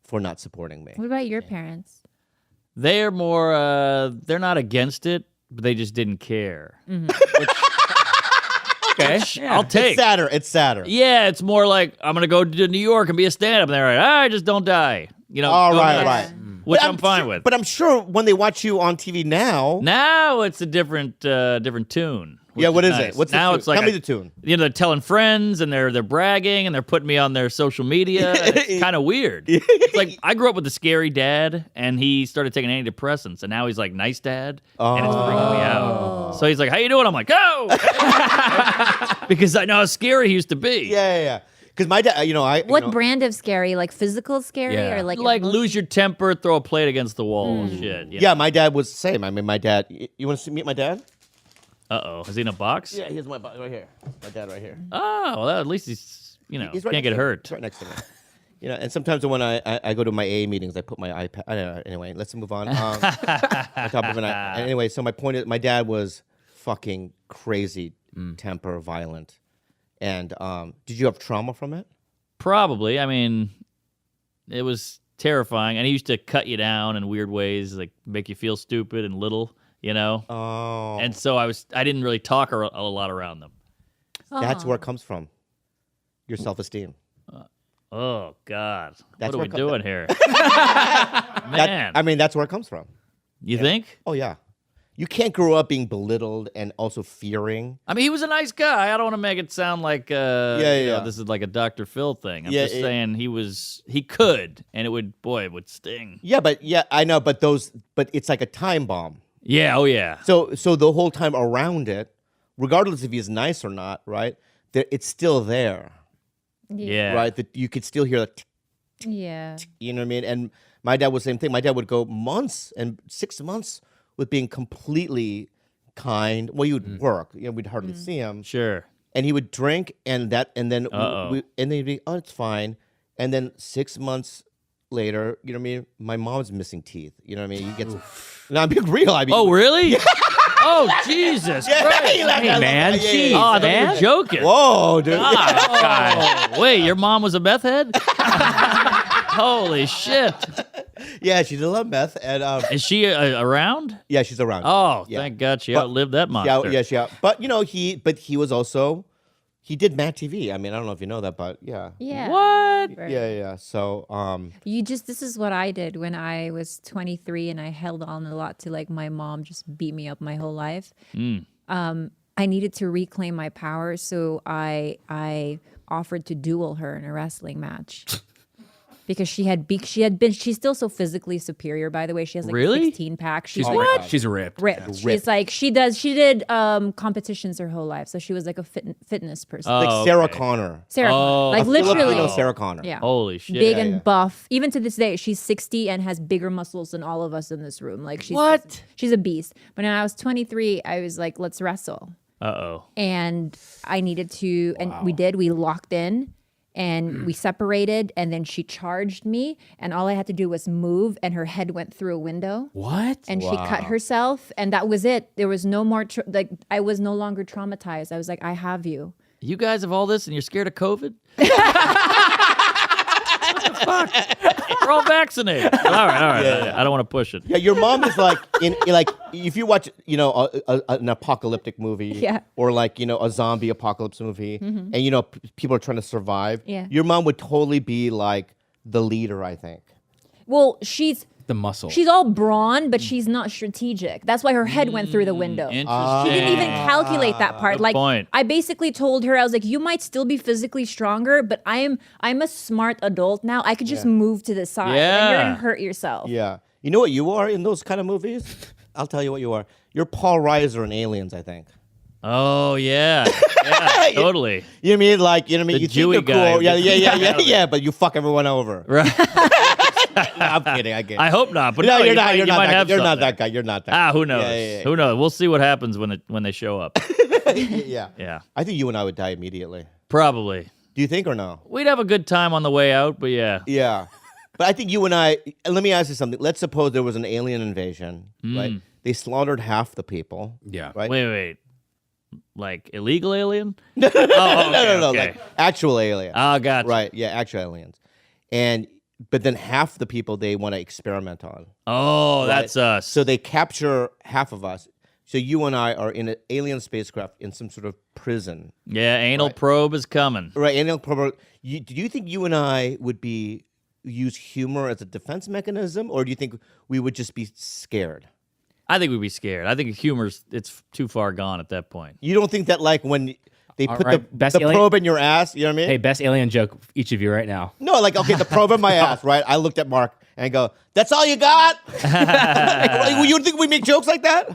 for not supporting me.
What about your parents?
They're more, they're not against it, but they just didn't care.
Okay,
I'll take.
It's sadder.
Yeah, it's more like, I'm going to go to New York and be a stand-up. And they're like, all right, just don't die.
Oh,
go
right,
nuts.
right.
Which
But
I'm fine
sure,
with.
But I'm sure when they watch you on TV now,
Now it's a different tune. which
what is
nice.
it? What's
now
the tune?
it's like
Tell me the tune.
They're telling friends and they're bragging and they're putting me on their social media. And it's kind of weird. It's like I grew up with a scary dad, and he started taking antidepressants, and now he's like nice dad, and it's freaking me out. So he's like, "How you doing?" I'm like, "Oh," because I know how scary he used to be.
Yeah. Because my dad,
What brand of scary? Like physical scary
Yeah.
or like
lose your temper, throw a plate against the wall and shit.
Yeah, my dad was the same. I mean, my dad. You want to meet my dad?
Uh-oh. Is he in a box?
Yeah, here's my right here. My dad right here.
Oh, well, at least he's
He's right
can't
next
get
to me.
hurt.
He's right next to me. And sometimes when I go to my AA meetings, I put my iPad. I don't know, anyway, let's move on. On top of anyway, so my point is, my dad was fucking crazy, temper, violent, and did you have trauma from it?
Probably. I mean, it was terrifying, and he used to cut you down in weird ways, like make you feel stupid and little,
Oh,
And so I didn't really talk a lot around them.
that's where it comes from. Your self-esteem.
Oh God,
That's
what are we
where
doing here, man?
That's where it comes from.
You think?
Oh yeah, you can't grow up being belittled and also fearing.
I mean, he was a nice guy. I don't want to make it sound like this is like a Dr. Phil thing. I'm just saying he could, and it would sting.
Yeah, I know, but it's like a time bomb.
Yeah, oh yeah.
So the whole time around it, regardless if he's nice or not, right? It's still there.
Yeah.
Right? That you could still hear the tick,
Yeah.
you know what I mean? And my dad was the same thing. My dad would go months and 6 months with being completely kind. Well, he would work. We'd hardly see him.
Sure.
And he would drink and then and then he'd be, oh, it's fine. And then 6 months later, you know what I mean? My mom's missing teeth. You know what I mean? He gets. No, I'm being real. I mean,
Oh, really? Oh, Jesus Christ.
Hey, man. Jeez,
Oh, I thought you
man.
were joking.
Whoa, dude.
Oh, wait, your mom was a meth head? Holy shit.
Yeah, she did a lot of meth. And
Is she around?
yeah, she's around.
Oh,
Yeah.
thank God she
But-
outlived that monster.
But he was also, he did Mad TV. I mean, I don't know if you know that, but yeah.
Yeah.
What?
Yeah. So,
This is what I did when I was 23 and I held on a lot to like my mom just beat me up my whole life. I needed to reclaim my power, so I offered to duel her in a wrestling match. Because she's still so physically superior, by the way. She has like
Really?
a 16 pack. She's
Oh
like
my God. She's ripped.
ripped. She's like she did competitions her whole life. So she was like a fitness person.
like Sarah Connor.
Sarah,
Oh.
like
A
literally
Filipino Sarah Connor.
Yeah.
Holy shit.
Big
Yeah,
and
yeah.
buff. Even to this day, she's 60 and has bigger muscles than all of us in this room. Like she's
What?
She's a beast. But when I was 23, I was like, let's wrestle.
Uh-oh.
And I needed to, and we did. We locked in and we separated, and then she charged me, and all I had to do was move, and her head went through a window.
What?
And she cut herself, and that was it. There was no more, I was no longer traumatized. I was like, I have you.
You guys have all this and you're scared of COVID? What the fuck? We're all vaccinated. All right.
Yeah.
I don't want to push it.
Yeah, your mom is like if you watch an apocalyptic movie,
Yeah.
or like a zombie apocalypse movie, and people are trying to survive.
Yeah.
Your mom would totally be like the leader, I think.
Well, she's
The muscle.
She's all brawn, but she's not strategic. That's why her head went through the window.
Interesting.
She didn't even calculate that part.
Good
Like
point.
I basically told her, I was like, you might still be physically stronger, but I'm a smart adult now. I could just move to the side. And you're
Yeah.
gonna hurt yourself.
Yeah. You know what you are in those kind of movies? I'll tell you what you are. You're Paul Reiser in Aliens, I think.
Oh, yeah. Yeah, totally.
You know what I mean? Like, you know what I mean?
The
You
Jewy
think you're
guy.
cool. Yeah, but you fuck everyone over.
Right.
I'm kidding. I get it.
I hope not. But
No,
no,
you're not.
you
You're not
might
that.
have
You're not
something.
that guy. You're not that. guy.
Who knows?
Yeah.
Who knows? We'll see what happens when they show up.
Yeah.
Yeah.
I think you and I would die immediately.
Probably.
Do you think or no?
We'd have a good time on the way out, but yeah.
Yeah. But I think you and I, let me ask you something. Let's suppose there was an alien invasion, right? They slaughtered half the people.
Yeah.
Right?
Wait. Like illegal alien?
No,
okay.
like actual aliens.
Oh, gotcha.
Right. Yeah, actual aliens. But then half the people they want to experiment on.
Oh,
right?
that's us.
So they capture half of us. So you and I are in an alien spacecraft in some sort of prison.
Yeah, anal probe is coming.
Right. Alien program. Do you think you and I would use humor as a defense mechanism, or do you think we would just be scared?
I think we'd be scared. I think it's too far gone at that point.
You don't think that like when they
All
put
right,
the
best alien-
probe in your ass, you know what I mean?
Hey, best alien joke, each of you right now.
No, like, okay, the probe in my ass, right? I looked at Mark and I go, that's all you got? Like, you think we make jokes like that?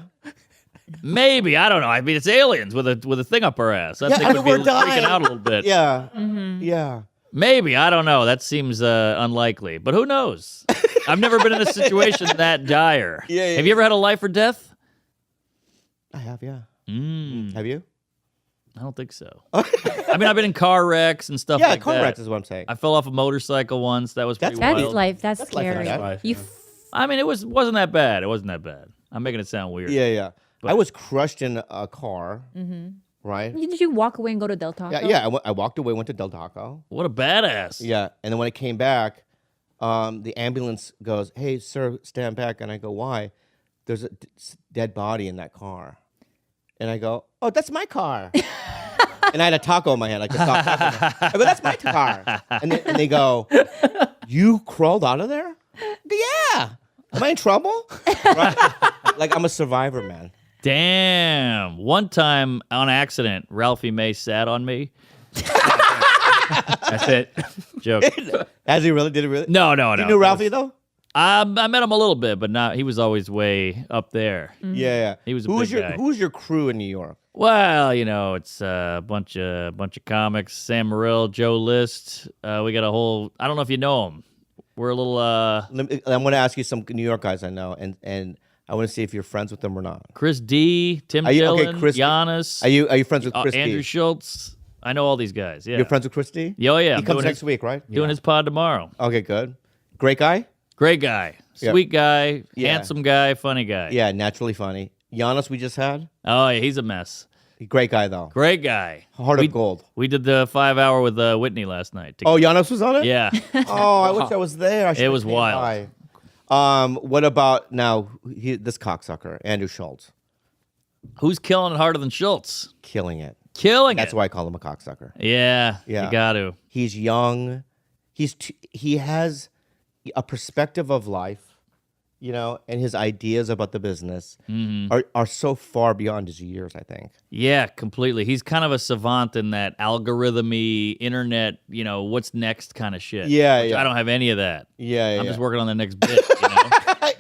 Maybe, I don't know. I mean, it's aliens with a thing up our ass. I
Yeah,
think
I mean,
we'd
we're
be
dying.
freaking out a little bit.
Yeah. Yeah.
Maybe, I don't know. That seems unlikely, but who knows? I've never been in a situation that dire.
Yeah.
Have you ever had a life or death?
I have, yeah. Have you?
I don't think so. I mean, I've been in car wrecks and stuff
Yeah,
like
car
that.
wrecks is what I'm saying.
I fell off a motorcycle once. That was pretty
That's
wild.
life. That's
That's life
scary.
like that.
Life,
You
yeah.
I mean, it wasn't that bad. It wasn't that bad. I'm making it sound weird.
Yeah. I was crushed in a car, right?
Did you walk away and go to Del Taco?
Yeah. I walked away, went to Del Taco.
What a badass.
Yeah, and then when I came back, the ambulance goes, "Hey, sir, stand back." And I go, "Why?" There's a dead body in that car. And I go, "Oh, that's my car." And I had a taco in my hand, like a soft taco. I go, "That's my car." And they go, "You crawled out of there?" Yeah. Am I in trouble? Right? Like I'm a survivor, man.
Damn. One time on accident, Ralphie May sat on me.
That's it.
Joke.
As he really did it really?
No.
You knew Ralphie though?
I met him a little bit, but not. He was always way up there.
Yeah.
He was a
Who's
big
your
guy.
Who's your crew in New York?
Well, it's a bunch of comics. Sam Morril, Joe List. We got a whole. I don't know if you know him. We're a little.
I'm going to ask you some New York guys I know, and I want to see if you're friends with them or not.
Chris D, Tim
Are you- okay,
Dillon,
Chris-
Giannis,
Are you friends with Chris
Andrew
D?
Schultz. I know all these guys. Yeah.
You're friends with Chris D?
Oh, yeah.
He
I'm
comes
doing
next
his,
week, right?
Doing his pod tomorrow.
Okay, good. Great guy?
Great guy.
Yeah.
Sweet guy.
Yeah.
Handsome guy. Funny guy.
Yeah, naturally funny. Giannis we just had?
Oh, yeah. He's a mess.
Great guy, though.
Great guy.
Heart of gold.
We did the 5 hour with Whitney last night.
Oh, Giannis was on it?
Yeah.
Oh, I wish I was there. I
It
should've
was
came
wild.
by. What about now, this cocksucker, Andrew Schultz?
Who's killing it harder than Schultz?
Killing it.
Killing
That's
it.
why I call him a cocksucker.
Yeah.
Yeah.
You got to.
He's young. He has a perspective of life, and his ideas about the business are so far beyond his years, I think.
Yeah, completely. He's kind of a savant in that algorithm-y, internet, what's next kind of shit.
Yeah,
Which
yeah.
I don't have any of that.
Yeah,
I'm just working on the next bit,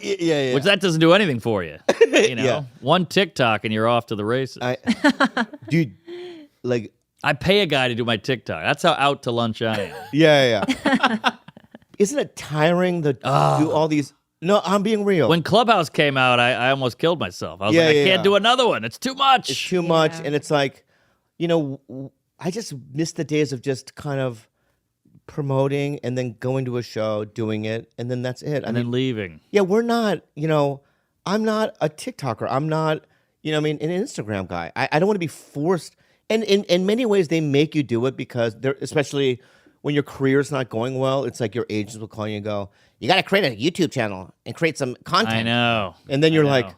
yeah.
Which that doesn't do anything for you.
Yeah.
One TikTok and you're off to the races.
Dude, like,
I pay a guy to do my TikTok. That's how out to lunch I am.
yeah. Isn't it tiring to do all these? No, I'm being real.
When Clubhouse came out, I almost killed myself. I was
Yeah,
like, I
yeah,
can't
yeah.
do another one. It's too much.
It's too much, and it's like, I just miss the days of just kind of promoting and then going to a show, doing it, and then that's it.
and then leaving.
Yeah, we're not, I'm not a TikToker. I'm not, an Instagram guy. I don't want to be forced. And in many ways, they make you do it because they're, especially when your career's not going well, it's like your agents will call you and go, you got to create a YouTube channel and create some content.
I know.
And then you're
I
like,
know.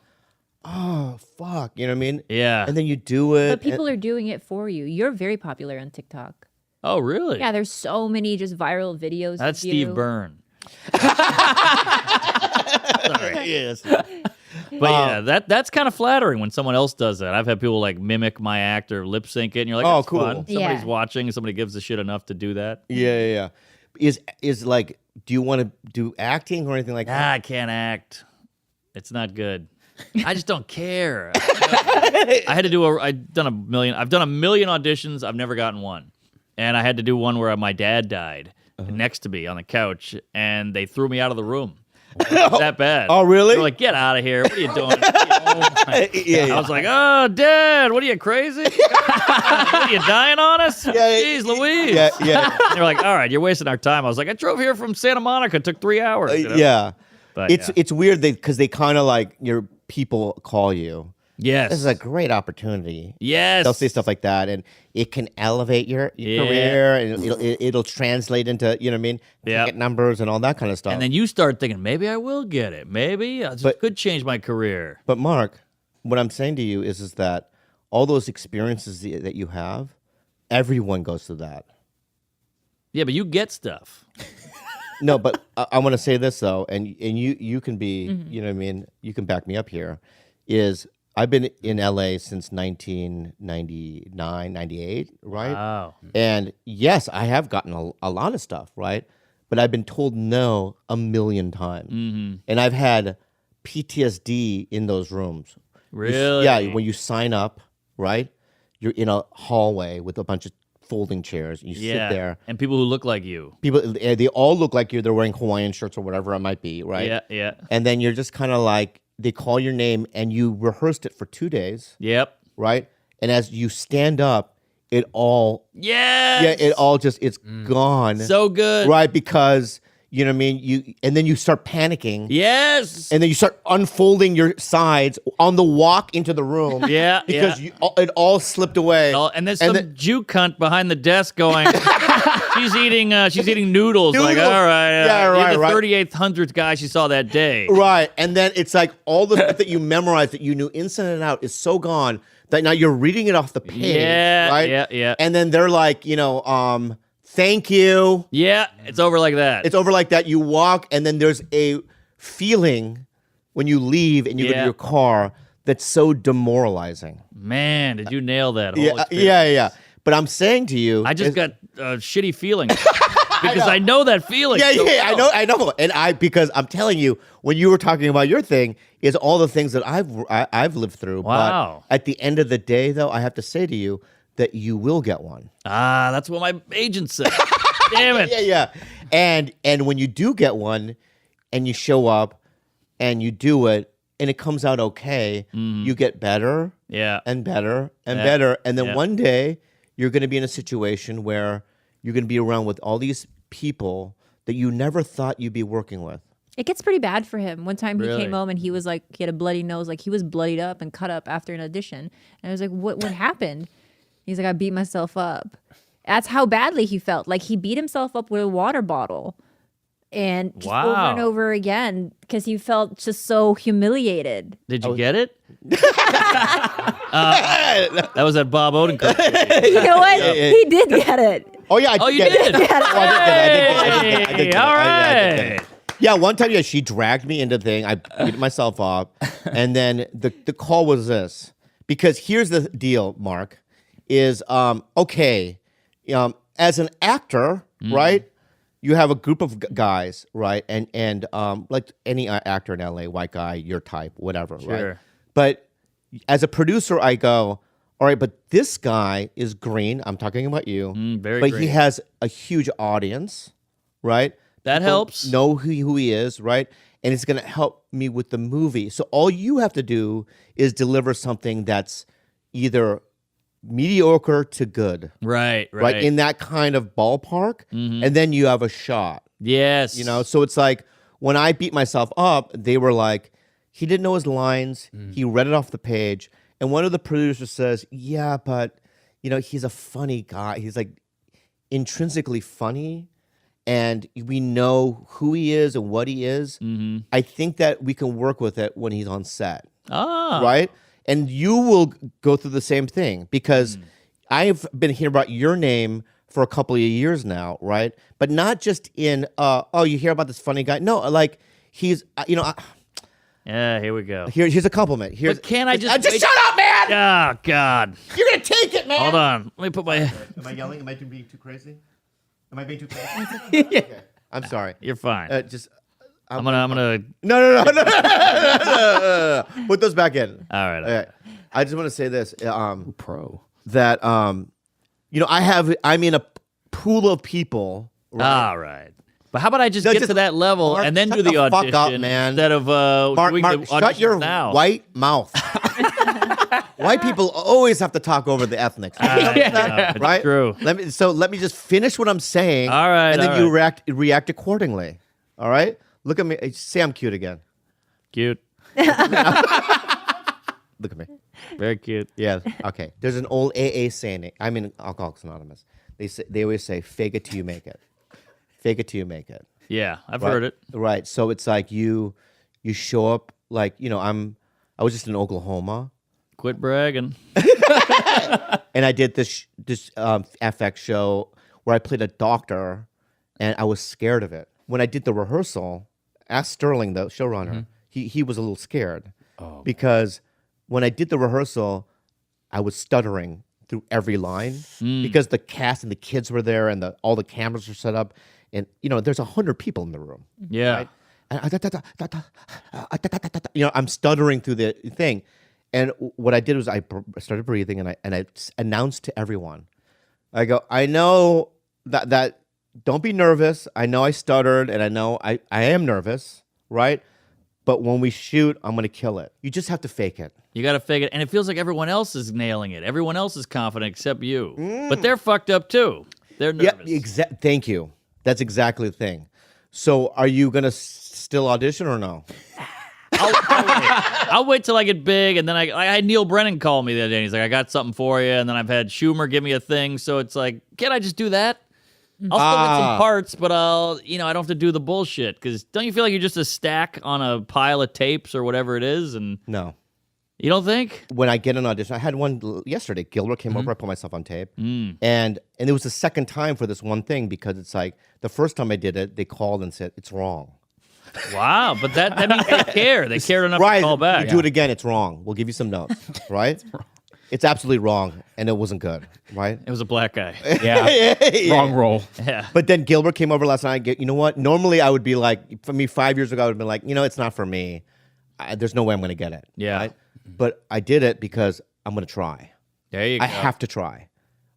oh, fuck. You know what I mean?
Yeah.
And then you do it.
But people are doing it for you. You're very popular on TikTok.
Oh, really?
Yeah, there's so many just viral videos.
That's
of you.
Steve Byrne. Sorry.
Yes.
But yeah, that's kind of flattering when someone else does that. I've had people like mimic my act or lip sync it, and you're like,
Oh,
that's
cool.
fun. Somebody's
Yeah.
watching, and somebody gives a shit enough to do that.
Yeah. Is like, do you want to do acting or anything like that?
I can't act. It's not good. I just don't care. I've done a million auditions. I've never gotten one. And I had to do one where my dad died next to me on the couch, and they threw me out of the room. It was that bad.
Oh, really?
They're like, get out of here. What are you doing?
Yeah.
I was like, oh, Dad, what are you, crazy? What are you dying on us?
Yeah,
Jeez Louise.
Yeah.
They're like, all right, you're wasting our time. I was like, I drove here from Santa Monica. It took 3 hours. you know?
Yeah.
But,
It's weird because they kind of like your people call you.
Yes.
This is a great opportunity.
Yes.
They'll say stuff like that, and it can elevate your
Yeah.
career, and it'll translate into
Yep.
ticket numbers and all that kind of stuff.
And then you start thinking, maybe I will get it. Maybe it could change my career.
But Mark, what I'm saying to you is that all those experiences that you have, everyone goes through that.
Yeah, but you get stuff.
No, but I want to say this though, and you can be, you know what I mean, you can back me up here. Is I've been in LA since 1999, 98, right?
Wow.
And yes, I have gotten a lot of stuff, right? But I've been told no a million times. And I've had PTSD in those rooms.
Really?
Yeah, when you sign up, right? You're in a hallway with a bunch of folding chairs. You sit there.
And people who look like you.
People, they all look like you. They're wearing Hawaiian shirts or whatever it might be, right?
Yeah.
And then you're just kind of like, they call your name and you rehearsed it for 2 days,
Yep.
right? And as you stand up, it all,
Yes.
it's gone.
So good.
Right, because you know what I mean. And then you start panicking.
Yes.
And then you start unfolding your sides on the walk into the room.
Yeah,
because it all slipped away.
And there's some Jew cunt behind the desk going, she's eating noodles. Like, all right, you're the 3800th guy she saw that day.
Right, and then it's like all the stuff that you memorized that you knew inside and out is so gone that now you're reading it off the page.
Yeah,
right?
yeah.
And then they're like, thank you.
Yeah, it's over like that.
It's over like that. You walk, and then there's a feeling when you leave and you go to your car that's so demoralizing.
Man, did you nail that?
Yeah. But I'm saying to you,
I just got a shitty feeling because I know that feeling.
Yeah,
so well.
I know, and because I'm telling you, when you were talking about your thing, is all the things that I've lived through.
Wow.
But at the end of the day, though, I have to say to you that you will get one.
That's what my agent said. Damn it.
Yeah. And when you do get one, and you show up, and you do it, and it comes out okay, you get better, and better and better, and then one day you're going to be in a situation where you're going to be around with all these people that you never thought you'd be working with.
It gets pretty bad for him. One time he
Really?
came home and he was like, he had a bloody nose, like he was bloodied up and cut up after an audition. And I was like, what happened? He's like, I beat myself up. That's how badly he felt. Like he beat himself up with a water bottle. And just over and over again because he felt just so humiliated.
Did you get it? That was that Bob Odenkirk.
You know what? He did get it.
Oh yeah,
you did.
I did get it.
All right.
Yeah, one time, she dragged me into the thing. I beat myself up, and then the call was this. Because here's the deal, Mark, is okay, as an actor, right? You have a group of guys, right? And like any actor in LA, white guy, your type, whatever, right? But as a producer, I go, all right, but this guy is green. I'm talking about you.
Very
but
green.
he has a huge audience, right?
That
People
helps.
know who he is, right? And it's going to help me with the movie. So all you have to do is deliver something that's either mediocre to good.
Right.
In that kind of ballpark. And then you have a shot.
Yes.
So it's like when I beat myself up, they were like, he didn't know his lines. He read it off the page. And one of the producers says, yeah, but, he's a funny guy. He's like intrinsically funny. And we know who he is and what he is. I think that we can work with it when he's on set. Right? And you will go through the same thing because I've been hearing about your name for a couple of years now, right? But not just in, you hear about this funny guy. No, like he's,
yeah, here we go.
Here's a compliment.
But can I just
shut up, man?
Oh, God.
You're going to take it, man.
Hold on. Let me put my...
Am I yelling? Am I being too crazy? Am I being too crazy? Okay. I'm sorry.
You're fine. I'm gonna.
No. Put those back in.
All right.
I just want to say this.
Pro.
That I'm in a pool of people. Right?
All right. But how about I just get to that level
Mark,
and then
shut
do the
the
audition
fuck up, man.
instead of
Mark,
doing the audition
shut your
now.
white mouth. White people always have to talk over the ethnics.
It's
right?
true.
Let me just finish what I'm saying.
All right.
And then you react accordingly. All right? Look at me. Say I'm cute again.
Cute.
Look at me.
Very cute.
Yeah. Okay. There's an old AA saying. I'm in Alcoholics Anonymous. They always say, "Fake it till you make it." Fake it till you make it.
Yeah, I've heard it.
Right. So it's like you show up like I was just in Oklahoma.
Quit bragging.
And I did this FX show where I played a doctor, and I was scared of it. When I did the rehearsal, ask Sterling, the showrunner, he was a little scared because when I did the rehearsal, I was stuttering through every line because the cast and the kids were there and all the cameras were set up, and there's 100 people in the room.
Yeah.
Right? And I'm stuttering through the thing. And what I did was I started breathing and I announced to everyone. I go, I know that don't be nervous. I know I stuttered and I know I am nervous, right? but when we shoot, I'm gonna kill it. You just have to fake it.
You got to fake it. And it feels like everyone else is nailing it. Everyone else is confident except you. But they're fucked up too. They're nervous.
Yeah, thank you. That's exactly the thing. So are you gonna still audition or no?
I'll wait till I get big, and then I had Neil Brennan call me the other day. And he's like, "I got something for you," and then I've had Schumer give me a thing. So it's like, can't I just do that? I'll still get some parts, but I don't have to do the bullshit. Because don't you feel like you're just a stack on a pile of tapes or whatever it is? And
No.
you don't think?
When I get an audition, I had one yesterday. Gilbert came over, I put myself on tape, and it was the second time for this one thing because it's like the first time I did it, they called and said it's wrong.
Wow, but that means they care. They cared enough to call back.
You do it again, it's wrong. We'll give you some notes, right? It's absolutely wrong, and it wasn't good, right?
It was a black guy.
Yeah. Wrong role.
Yeah.
But then Gilbert came over last night. You know what? Normally I would be like, for me, 5 years ago, I would have been like, it's not for me. There's no way I'm going to get it.
Yeah.
Right? But I did it because I'm going to try.
There you go.
I have to try,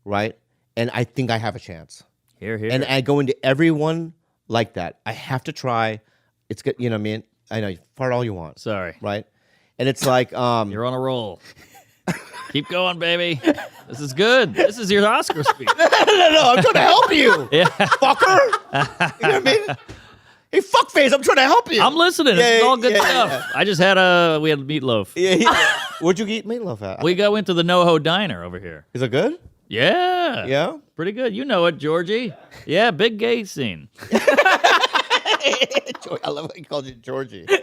right? And I think I have a chance.
Here.
And I go into everyone like that. I have to try. It's good. You know what I mean? I know. Fart all you want.
Sorry.
Right? And it's like...
You're on a roll. Keep going, baby. This is good. This is your Oscar speech.
No. I'm trying to help you.
Yeah.
Fucker. You know what I mean? Hey, fuckface, I'm trying to help you.
I'm listening. It's all good stuff.
Yeah.
I just had we had meatloaf.
Yeah. Where'd you eat meatloaf at?
We go into the NoHo Diner over here.
Is it good?
Yeah.
Yeah?
Pretty good. You know it, Georgie. Yeah, big gay scene.
I love how he called you Georgie. You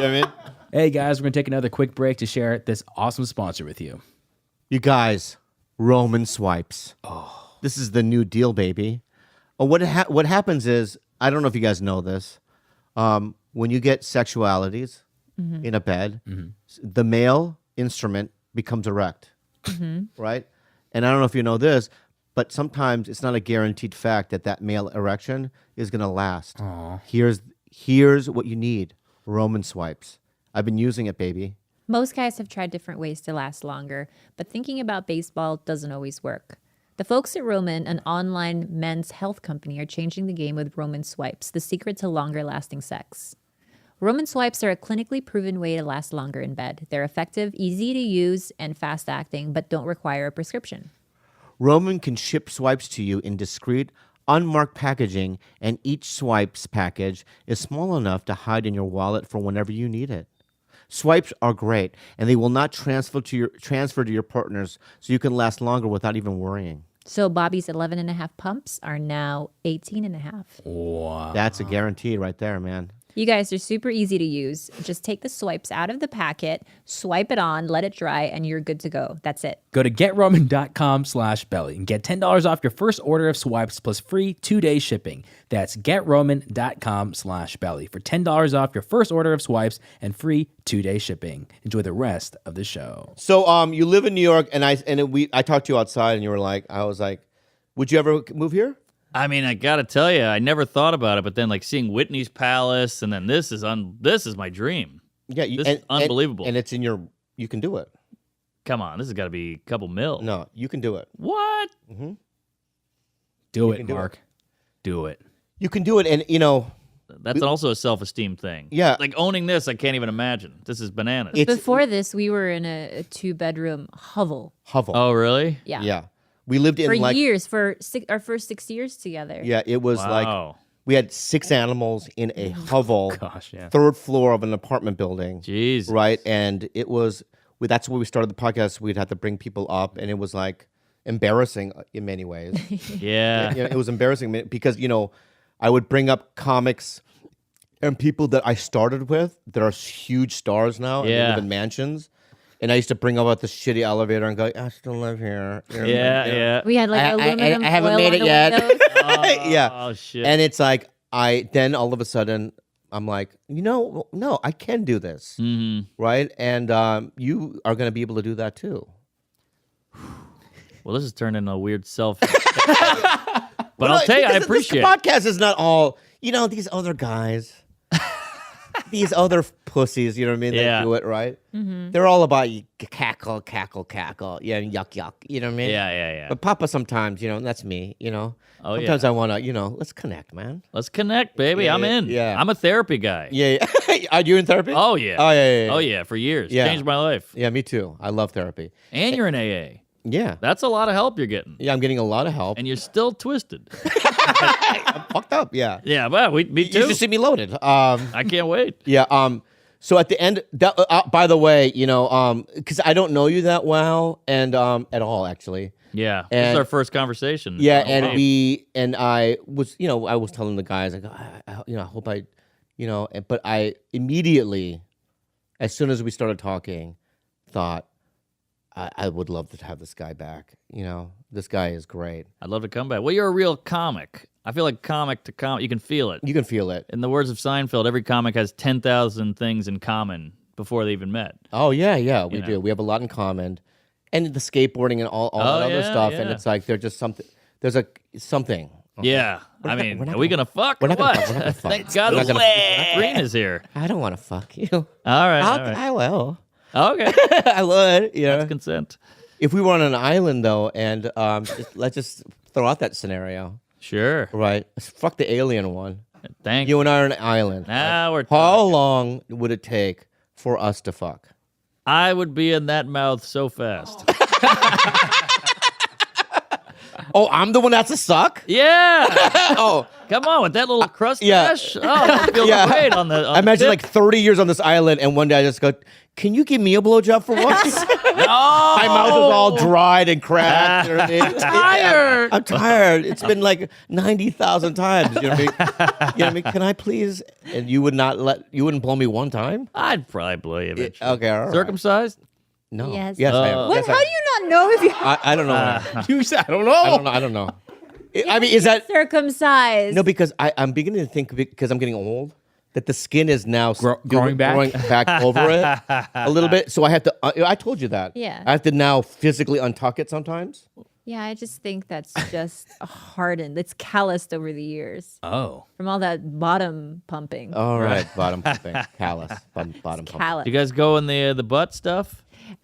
know what I mean?
Hey guys, we're going to take another quick break to share this awesome sponsor with you.
You guys, Roman swipes. Oh. This is the new deal, baby. What happens is, I don't know if you guys know this, when you get sexualities in a bed, the male instrument becomes erect, right? And I don't know if you know this, but sometimes it's not a guaranteed fact that male erection is going to last. Aww. Here's what you need, Roman swipes. I've been using it, baby.
Most guys have tried different ways to last longer, but thinking about baseball doesn't always work. The folks at Roman, an online men's health company, are changing the game with Roman swipes, the secret to longer lasting sex. Roman swipes are a clinically proven way to last longer in bed. They're effective, easy to use, and fast acting, but don't require a prescription.
Roman can ship swipes to you in discreet, unmarked packaging, and each swipes package is small enough to hide in your wallet for whenever you need it. Swipes are great, and they will not transfer to your partners, so you can last longer without even worrying.
So Bobby's 11.5 pumps are now 18.5.
Wow.
That's a guarantee right there, man.
You guys are super easy to use. Just take the swipes out of the packet, swipe it on, let it dry, and you're good to go. That's it.
Go to GetRoman.com/belly and get $10 off your first order of swipes plus free 2-day shipping. That's GetRoman.com/belly for $10 off your first order of swipes and free 2-day shipping. Enjoy the rest of the show.
So you live in New York, and I talked to you outside, and you were like, I was like, would you ever move here?
I mean, I gotta tell you, I never thought about it, but then like seeing Whitney's Palace, and then this is my dream.
Yeah,
This is unbelievable.
And it's in you can do it.
Come on, this has got to be a couple mil.
No, you can do it.
What?
Mm-hmm.
Do
can
it,
do
Mark. Do it.
You can do it, and
That's also a self-esteem thing.
Yeah.
Like owning this, I can't even imagine. This is bananas.
Before this, we were in a 2-bedroom hovel.
Oh, really?
Yeah.
Yeah. We lived in
For years, for our first 6 years together.
Yeah, it was like we had 6 animals in a hovel,
Gosh, yeah.
3rd floor of an apartment building.
Jeez.
Right, and it was that's where we started the podcast. We'd have to bring people up, and it was like embarrassing in many ways.
Yeah.
It was embarrassing because I would bring up comics and people that I started with that are huge stars now and they live in mansions. And I used to bring up the shitty elevator and go, I still live here.
Yeah.
We had like aluminum
I haven't
foil
made
on
it
the
yet.
windows.
Yeah.
Oh, shit.
And it's like, then all of a sudden, I'm like, no, I can do this.
Mm-hmm.
Right? And you are going to be able to do that too.
Well, this has turned into a weird self. But I'll tell you, I appreciate
this podcast is not all, these other guys. these other pussies, you know what I mean?
Yeah.
They do it, right? They're all about you cackle, cackle, cackle. Yeah, yuck, yuck. You know what I mean?
Yeah.
But Papa sometimes, that's me,
Oh,
sometimes
yeah.
I want to, let's connect, man.
Let's connect, baby.
Yeah,
I'm in.
yeah.
I'm a therapy guy.
Yeah. Are you in therapy?
Oh, yeah.
Oh, yeah.
Oh, yeah, for years.
Yeah.
Changed my life.
Yeah, me too. I love therapy.
And you're in AA.
Yeah.
That's a lot of help you're getting.
Yeah, I'm getting a lot of help.
And you're still twisted.
I'm fucked up, yeah.
Yeah, well, me
You
too.
should see me loaded.
I can't wait.
Yeah. So at the end, by the way, because I don't know you that well, and at all actually.
Yeah. This is
And-
our first conversation.
Yeah,
Oh,
and I was, I was telling the guys like, I hope but I immediately, as soon as we started talking, thought I would love to have this guy back. This guy is great.
I'd love to come back. Well, you're a real comic. I feel like comic to comic, you can feel it.
You can feel it.
In the words of Seinfeld, every comic has 10,000 things in common before they even met.
Oh yeah, we
know.
do. We have a lot in common, and the skateboarding and all
Oh,
that other
yeah,
stuff. And
yeah.
it's like there's just something. There's something.
Yeah.
We're
I
not-
mean,
we're not
are we
gonna-
going to fuck
we're
or
not gonna
what?
fuck, we're not gonna fuck.
Thank God
We're not gonna-
Green is here.
I don't want to fuck you.
All right. All right.
I will.
Okay.
I would.
That's consent.
If we were on an island though, and let's just throw out that scenario,
Sure.
right? Let's fuck the alien one.
Thank
You and I are on an island.
Now we're
How
talking.
long would it take for us to fuck?
I would be in that mouth so fast.
Oh, I'm the one that's a suck.
Yeah.
Oh,
Come on with that little crust
yeah.
dash. Oh, that feels
Yeah.
great on the. On
I imagine
the
like 30 years on this island, and one day I just go, "Can you give me a blowjob for once?"
no.
My mouth is all dried and cracked. You know what I mean?
Tired.
I'm tired. It's been like 90,000 times. You know what I mean? You know what I mean? Can I please? And you wouldn't blow me one time?
I'd probably blow you eventually.
Okay, all right.
Circumcised?
No.
Yes.
Yes, I am.
What?
Yes,
How
I
do
am.
you not know if you
I don't know.
You said, I don't
I don't know. I mean, is that
circumcised?
no? Because I'm beginning to think because I'm getting old that the skin is now
growing back?
growing back over it a little bit. So I have to. I told you that.
Yeah.
I have to now physically untuck it sometimes.
Yeah, I just think that's just hardened. It's calloused over the years
Oh.
from all that bottom pumping.
All right, bottom pumping, callus, bottom pumping.
Callous.
You guys go in the butt stuff?
He's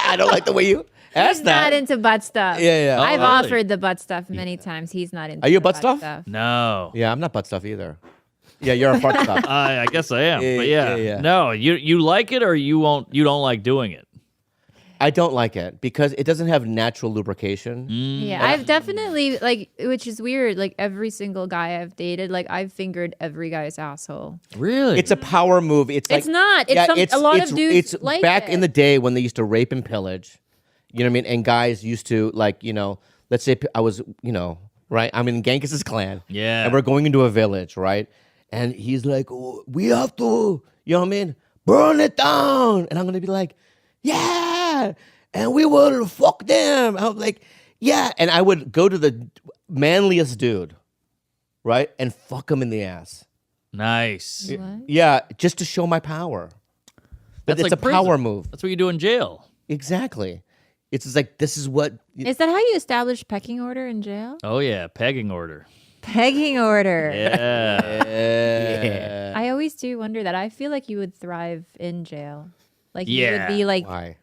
I don't like the way you asked that.
not into butt stuff.
Yeah.
I've
really?
offered the butt stuff many times. He's not into.
Are you
the
butt stuff?
No.
Yeah, I'm not butt stuff either. Yeah, you're a butt stuff.
I guess I am.
Yeah,
But yeah.
yeah.
No, you like it or you don't like doing it?
I don't like it because it doesn't have natural lubrication.
Yeah, I've definitely which is weird. Like every single guy I've dated, like I've fingered every guy's asshole.
Really?
It's a power move. It's like,
not. It's a lot of dudes
It's
like
back
it.
in the day when they used to rape and pillage. You know what I mean? And guys used to let's say I was, right? I'm in Genghis' clan.
Yeah.
And we're going into a village, right? And he's like, oh, we have to, you know what I mean? Burn it down. And I'm going to be like, yeah. And we will fuck them. I'm like, yeah. And I would go to the manliest dude, right? And fuck him in the ass.
nice.
What?
Yeah, just to show my power. But
That's
it's
like
a power
prison.
move.
That's what you do in jail.
Exactly. It's just like, this is what.
Is that how you establish pecking order in jail?
Oh yeah, pegging order.
Pegging order.
Yeah.
I always do wonder that. I feel like you would thrive in jail. Like you
Yeah.
would be like
Why?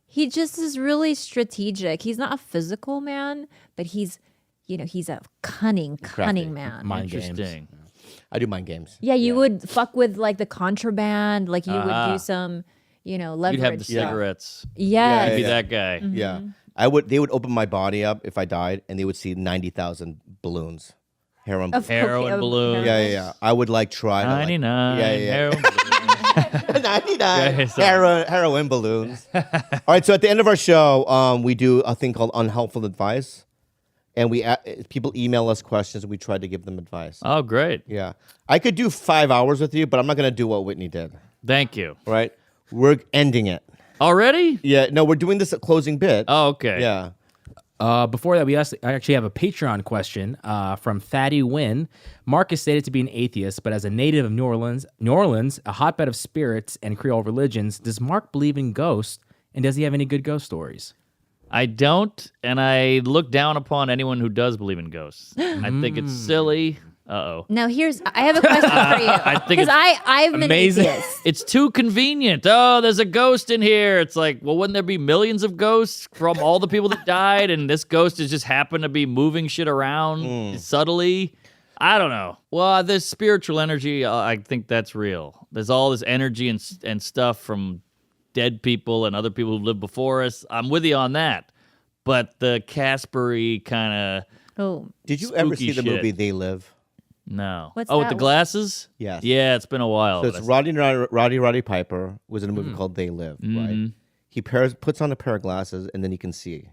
he just is really strategic. He's not a physical man, but he's a cunning man.
Mind games.
Interesting.
I do mind games.
Yeah, you would fuck with like the contraband, like you would
Uh-huh.
do some, leverage.
You'd have the
stuff.
cigarettes.
Yes.
You'd be
Yeah.
that guy.
Yeah. They would open my body up if I died and they would see 90,000 balloons. Heroin.
Of
Heroin
cocaine-
balloon.
Yeah. I would like try to
99.
Yeah.
Heroin.
99
Yeah, sorry.
heroin balloons. All right, so at the end of our show, we do a thing called Unhelpful Advice. And people email us questions and we try to give them advice.
Oh, great.
Yeah. I could do 5 hours with you, but I'm not going to do what Whitney did.
Thank you.
Right? We're ending it.
Already?
Yeah, no, we're doing this at closing bit.
Oh, okay.
Yeah.
Before that, I actually have a Patreon question from Thaddy Wynn. Mark is stated to be an atheist, but as a native of New Orleans, a hotbed of spirits and Creole religions, does Mark believe in ghosts, and does he have any good ghost stories?
I don't, and I look down upon anyone who does believe in ghosts. I think it's silly. Uh-oh.
Now I have a question for you.
I think
Because I've been
amazing.
atheist.
It's too convenient. Oh, there's a ghost in here. It's like, well, wouldn't there be millions of ghosts from all the people that died, and this ghost has just happened to be moving shit around subtly? I don't know. Well, this spiritual energy, I think that's real. There's all this energy and stuff from dead people and other people who lived before us. I'm with you on that. But the Casper-y kind of
Did you ever see the
shit.
movie They Live?
No.
What's
with
that
the
one?
glasses?
Yes.
Yeah, it's been a while.
So it's Roddy Piper was in a movie called They Live, right? He puts on a pair of glasses and then he can see,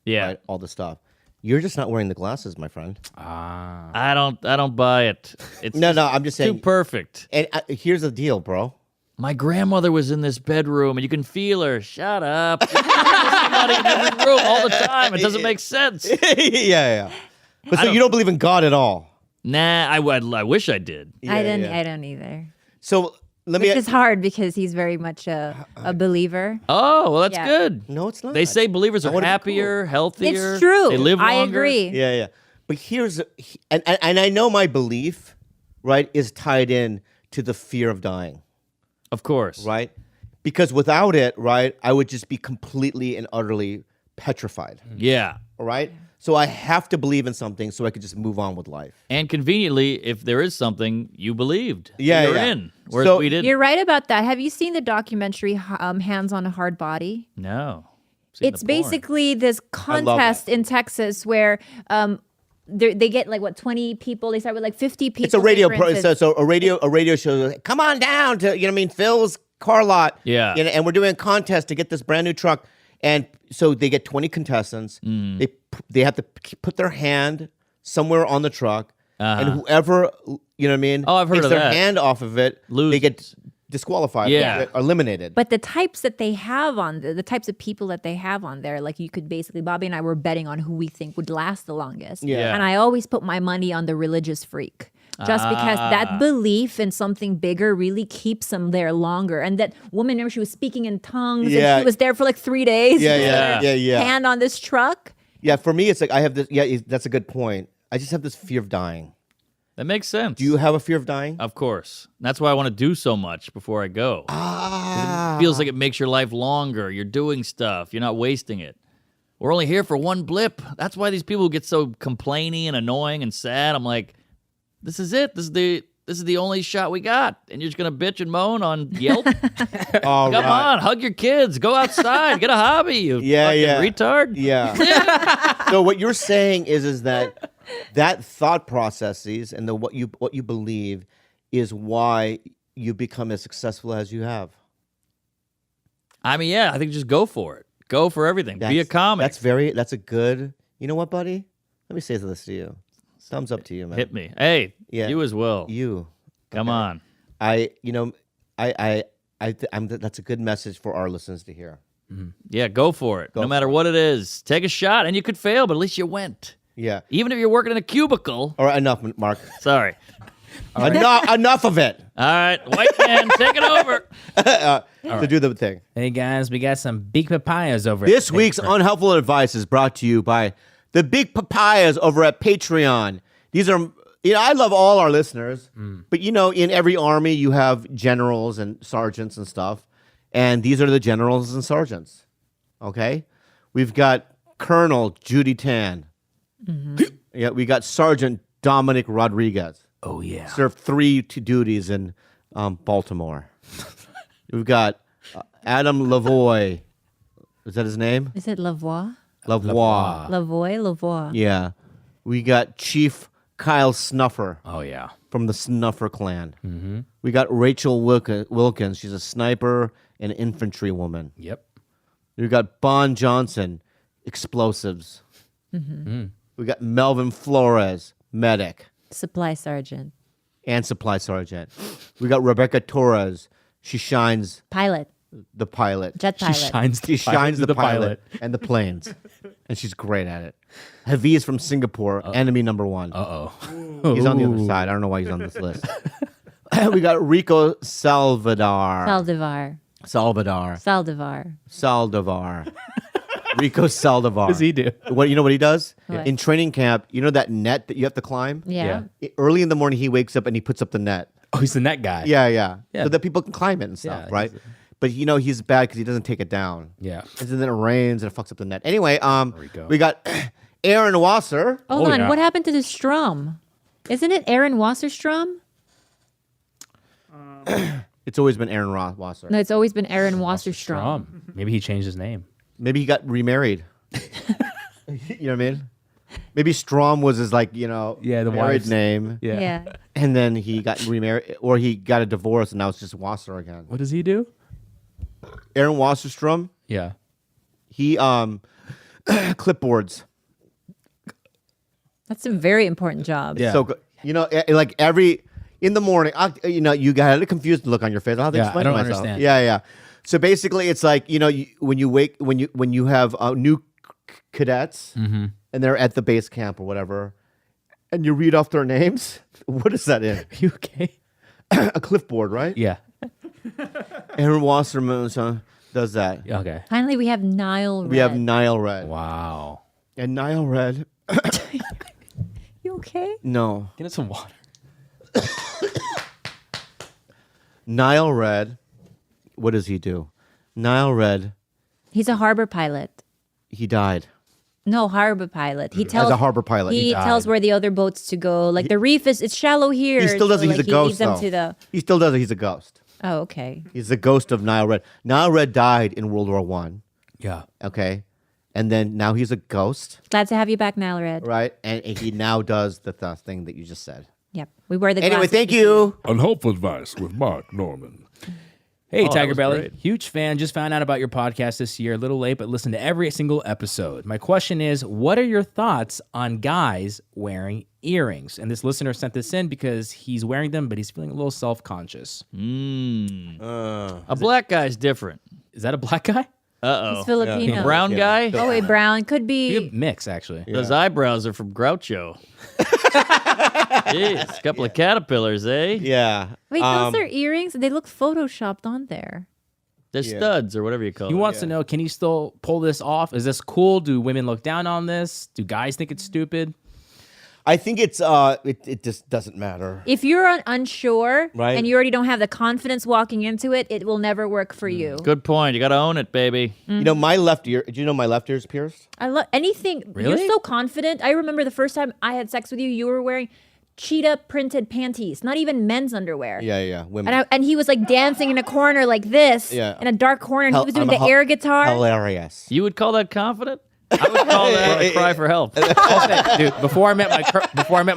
yeah.
right, all the stuff. You're just not wearing the glasses, my friend.
I don't buy it. It's
No, I'm just
too
saying.
perfect.
And here's the deal, bro.
My grandmother was in this bedroom, and you can feel her. Shut up. There's somebody in every room all the time. It doesn't make sense.
yeah. But so you don't believe in God at all?
Nah, I wish I did.
I don't either.
So let me.
Which is hard because he's very much a believer.
Oh, well, that's
Yeah.
good.
No, it's not.
They say believers are
wanna be
happier, healthier.
It's true.
They live longer.
I agree.
Yeah. But and I know my belief, right, is tied in to the fear of dying,
Of course.
right? Because without it, right, I would just be completely and utterly petrified.
Yeah.
All right. So I have to believe in something so I could just move on with life.
And conveniently, if there is something you believed,
Yeah,
you're
yeah.
in. Whereas
So-
we didn't.
You're right about that. Have you seen the documentary Hands on a Hard Body?
No. Seen
It's
the porn.
basically this contest in Texas where they get like 20 people. They start with like 50 people.
It's a radio
for
pro.
instance.
So a radio show. Like, come on down to Phil's car lot.
Yeah.
And we're doing a contest to get this brand new truck. And so they get 20 contestants. They have to put their hand somewhere on the truck, and whoever
Oh, I've heard
takes
of
their
that.
hand off of it, they get disqualified.
Yeah.
Eliminated.
But the types that they have on the types of people that they have on there, like you could basically, Bobby and I were betting on who we think would last the longest.
Yeah.
And I always put my money on the religious freak. Just because that belief in something bigger really keeps them there longer. And that woman, remember, she was speaking in tongues
Yeah.
and she was there for like 3 days.
Yeah.
Hand on this truck.
Yeah, for me, it's like I have this. Yeah, that's a good point. I just have this fear of dying.
That makes sense.
Do you have a fear of dying?
Of course. That's why I want to do so much before I go. It feels like it makes your life longer. You're doing stuff. You're not wasting it. We're only here for one blip. That's why these people get so complaining and annoying and sad. I'm like, this is it. This is the only shot we got. And you're just going to bitch and moan on Yelp?
All
Come
right.
on, hug your kids. Go outside. Get a hobby, you fucking retard.
Yeah. So what you're saying is that thought processes and what you believe is why you become as successful as you have.
I mean, yeah, I think just go for it. Go for everything. Be a comic.
That's a good. You know what, buddy? Let me say this to you. Thumbs up to you, man.
Hit me. Hey,
Yeah.
you as well.
You.
Come on.
That's a good message for our listeners to hear.
Yeah, go for it. No matter what it is. Take a shot, and you could fail, but at least you went.
Yeah.
Even if you're working in a cubicle.
All right, enough, Mark.
Sorry.
Enough of it.
All right, white man, take it over.
To do the thing.
Hey guys, we got some big papayas over
This
at
week's Unhelpful Advice is brought to you by the Big Papayas over at Patreon. These are, I love all our listeners, but in every army you have generals and sergeants and stuff, and these are the generals and sergeants. Okay, we've got Colonel Judy Tan. Yeah, we got Sergeant Dominic Rodriguez.
Oh yeah.
Served 3 duties in Baltimore. We've got Adam Lavoie. Is that his name?
Is it Lavoie?
Lavoie.
Lavoie.
Yeah. We got Chief Kyle Snuffer
Oh yeah.
from the Snuffer clan. We got Rachel Wilkins. She's a sniper and infantry woman.
Yep.
We got Bon Johnson, explosives. We got Melvin Flores, medic
Supply sergeant.
and supply sergeant. We got Rebecca Torres. She shines
Pilot.
the pilot.
Jet pilot.
She shines the pilot and the planes, and she's great at it. Haviz from Singapore, enemy number 1.
Uh-oh.
He's on the other side. I don't know why he's on this list. We got Rico Salvador.
Saldivar.
Salvador.
Saldivar.
Saldivar. Rico Saldivar.
What does he do?
What you know what he does?
What?
In training camp, you know that net that you have to climb?
Yeah.
Early in the morning he wakes up and he puts up the net.
Oh, he's the net guy.
Yeah.
Yeah.
So that people can climb it and stuff,
Yeah,
right? But you know he's bad because he doesn't take it down.
Yeah.
And then it rains and it fucks up the net. Anyway,
Rico.
we got Aaron Wasser.
Hold on.
yeah.
What happened to the Strum? Isn't it Aaron Wasserstrom?
It's always been Aaron Wasser.
No, it's always been Aaron Wasserstrom.
Maybe he changed his name.
Maybe he got remarried. You know what I mean? Maybe Strom was his
the
married
wife's
name.
Yeah.
And then he got remarried or he got a divorce and now it's just Wasser again.
What does he do?
Aaron Wasserstrom,
Yeah.
he clipboards.
That's a very important job.
Yeah.
So like in the morning, you got a confused look on your face. I'll have to
Yeah,
explain
I don't
to myself.
understand.
Yeah. So basically, it's like when you have new cadets
Mm-hmm.
and they're at the base camp or whatever, and you read off their names. What is that in?
You okay?
A clipboard, right?
Yeah.
Aaron Wasserman does that.
Okay.
Finally, we have Nile Red.
We have Nile Red,
Wow.
and Nile Red.
You okay?
No,
Get us some water.
Nile Red. What does he do? Nile Red.
He's a harbor pilot.
He died.
No, harbor pilot. He tells
As a harbor pilot,
He
he
tells
died.
where the other boats to go. Like the reef it's shallow here.
He still does it.
So,
He's
like,
a ghost,
He leads them
though.
to the.
He still does it. He's a ghost.
Oh, okay.
He's the ghost of Nile Red. Nile Red died in World War One.
Yeah.
Okay, and then now he's a ghost,
Glad to have you back, Nile Red.
right? And he now does the thing that you just said.
Yep. We wear the.
Anyway,
glasses.
thank you.
Unhelpful Advice with Mark Norman.
Hey,
that was
TigerBelly.
great.
Huge fan. Just found out about your podcast this year. A little late, but listened to every single episode. My question is, what are your thoughts on guys wearing earrings? And this listener sent this in because he's wearing them, but he's feeling a little self-conscious.
A black guy's different.
Is that a black guy?
He's Filipino.
Brown guy?
Oh, wait, brown could be.
Good mix, actually.
Those eyebrows are from Groucho. Jeez, a couple of caterpillars, eh?
Yeah.
Wait, those are earrings. They look photoshopped on there.
They're studs or whatever you call
He
them.
wants to know, can he still pull this off? Is this cool? Do women look down on this? Do guys think it's stupid?
I think it just doesn't matter.
If you're unsure
Right.
and you already don't have the confidence walking into it, it will never work for you.
Good point. You got to own it, baby.
You know, my left ear. Do you know my left ear's pierced?
I love anything.
Really?
You're so confident. I remember the first time I had sex with you, you were wearing cheetah printed panties, not even men's underwear.
Yeah. Women.
And he was like dancing in a corner like this,
Yeah.
in a dark corner, and he was doing
I'm
the air guitar.
Hilarious.
You would call that confident? I would call that a cry for help.
Dude, before I met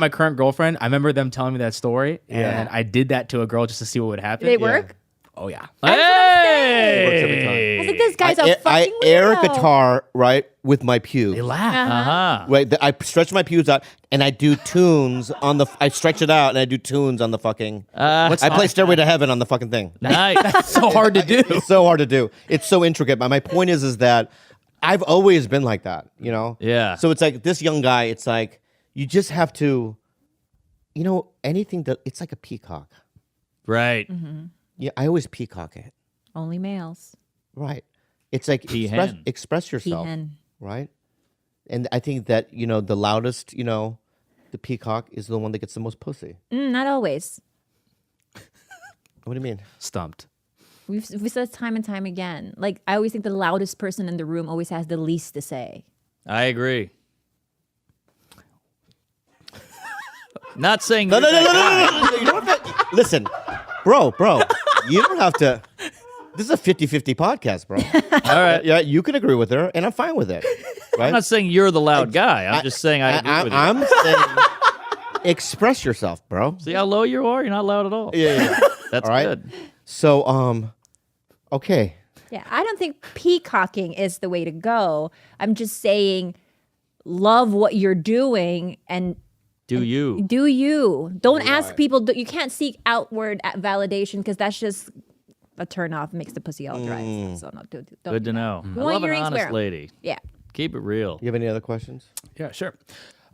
my current girlfriend, I remember them telling me that story, and I did that to a girl just to see what would happen.
Did they work?
Oh yeah.
Hey!
I was like, this guy's a
I
fucking
air
weirdo.
guitar right with my pubes.
They laugh.
Uh-huh.
Right, I stretch my pubes out and I do tunes on the. I stretch it out and I do tunes on the fucking. I play Stairway to Heaven on the fucking thing.
Nice.
That's so hard to do.
It's so hard to do. It's so intricate. But my point is that I've always been like that. You know.
Yeah.
So it's like this young guy. It's like you just have to, anything that it's like a peacock.
Right.
Yeah, I always peacock it.
Only males.
Right. It's like
Peahen.
express yourself.
Peahen.
Right. And I think that the loudest, the peacock is the one that gets the most pussy.
Not always.
What do you mean?
Stumped.
We've said this time and time again. Like, I always think the loudest person in the room always has the least to say.
I agree. Not saying
No.
you're that guy.
You don't have to, listen, bro, you don't have to. This is a 50-50 podcast, bro.
All right.
Yeah, you can agree with her, and I'm fine with it. Right?
I'm not saying you're the loud guy. I'm just saying I agree with you.
I'm saying express yourself, bro.
See how low you are? You're not loud at all.
Yeah.
That's
All right.
good.
So, okay.
Yeah, I don't think peacocking is the way to go. I'm just saying love what you're doing and
Do you?
do you. Don't ask people. You can't seek outward validation because that's just a turn off. Makes the pussy all dry. So no, don't
Good to know. I
want
love an
earrings, wear
honest
'em.
lady.
Yeah.
Keep it real.
You have any other questions?
Yeah, sure.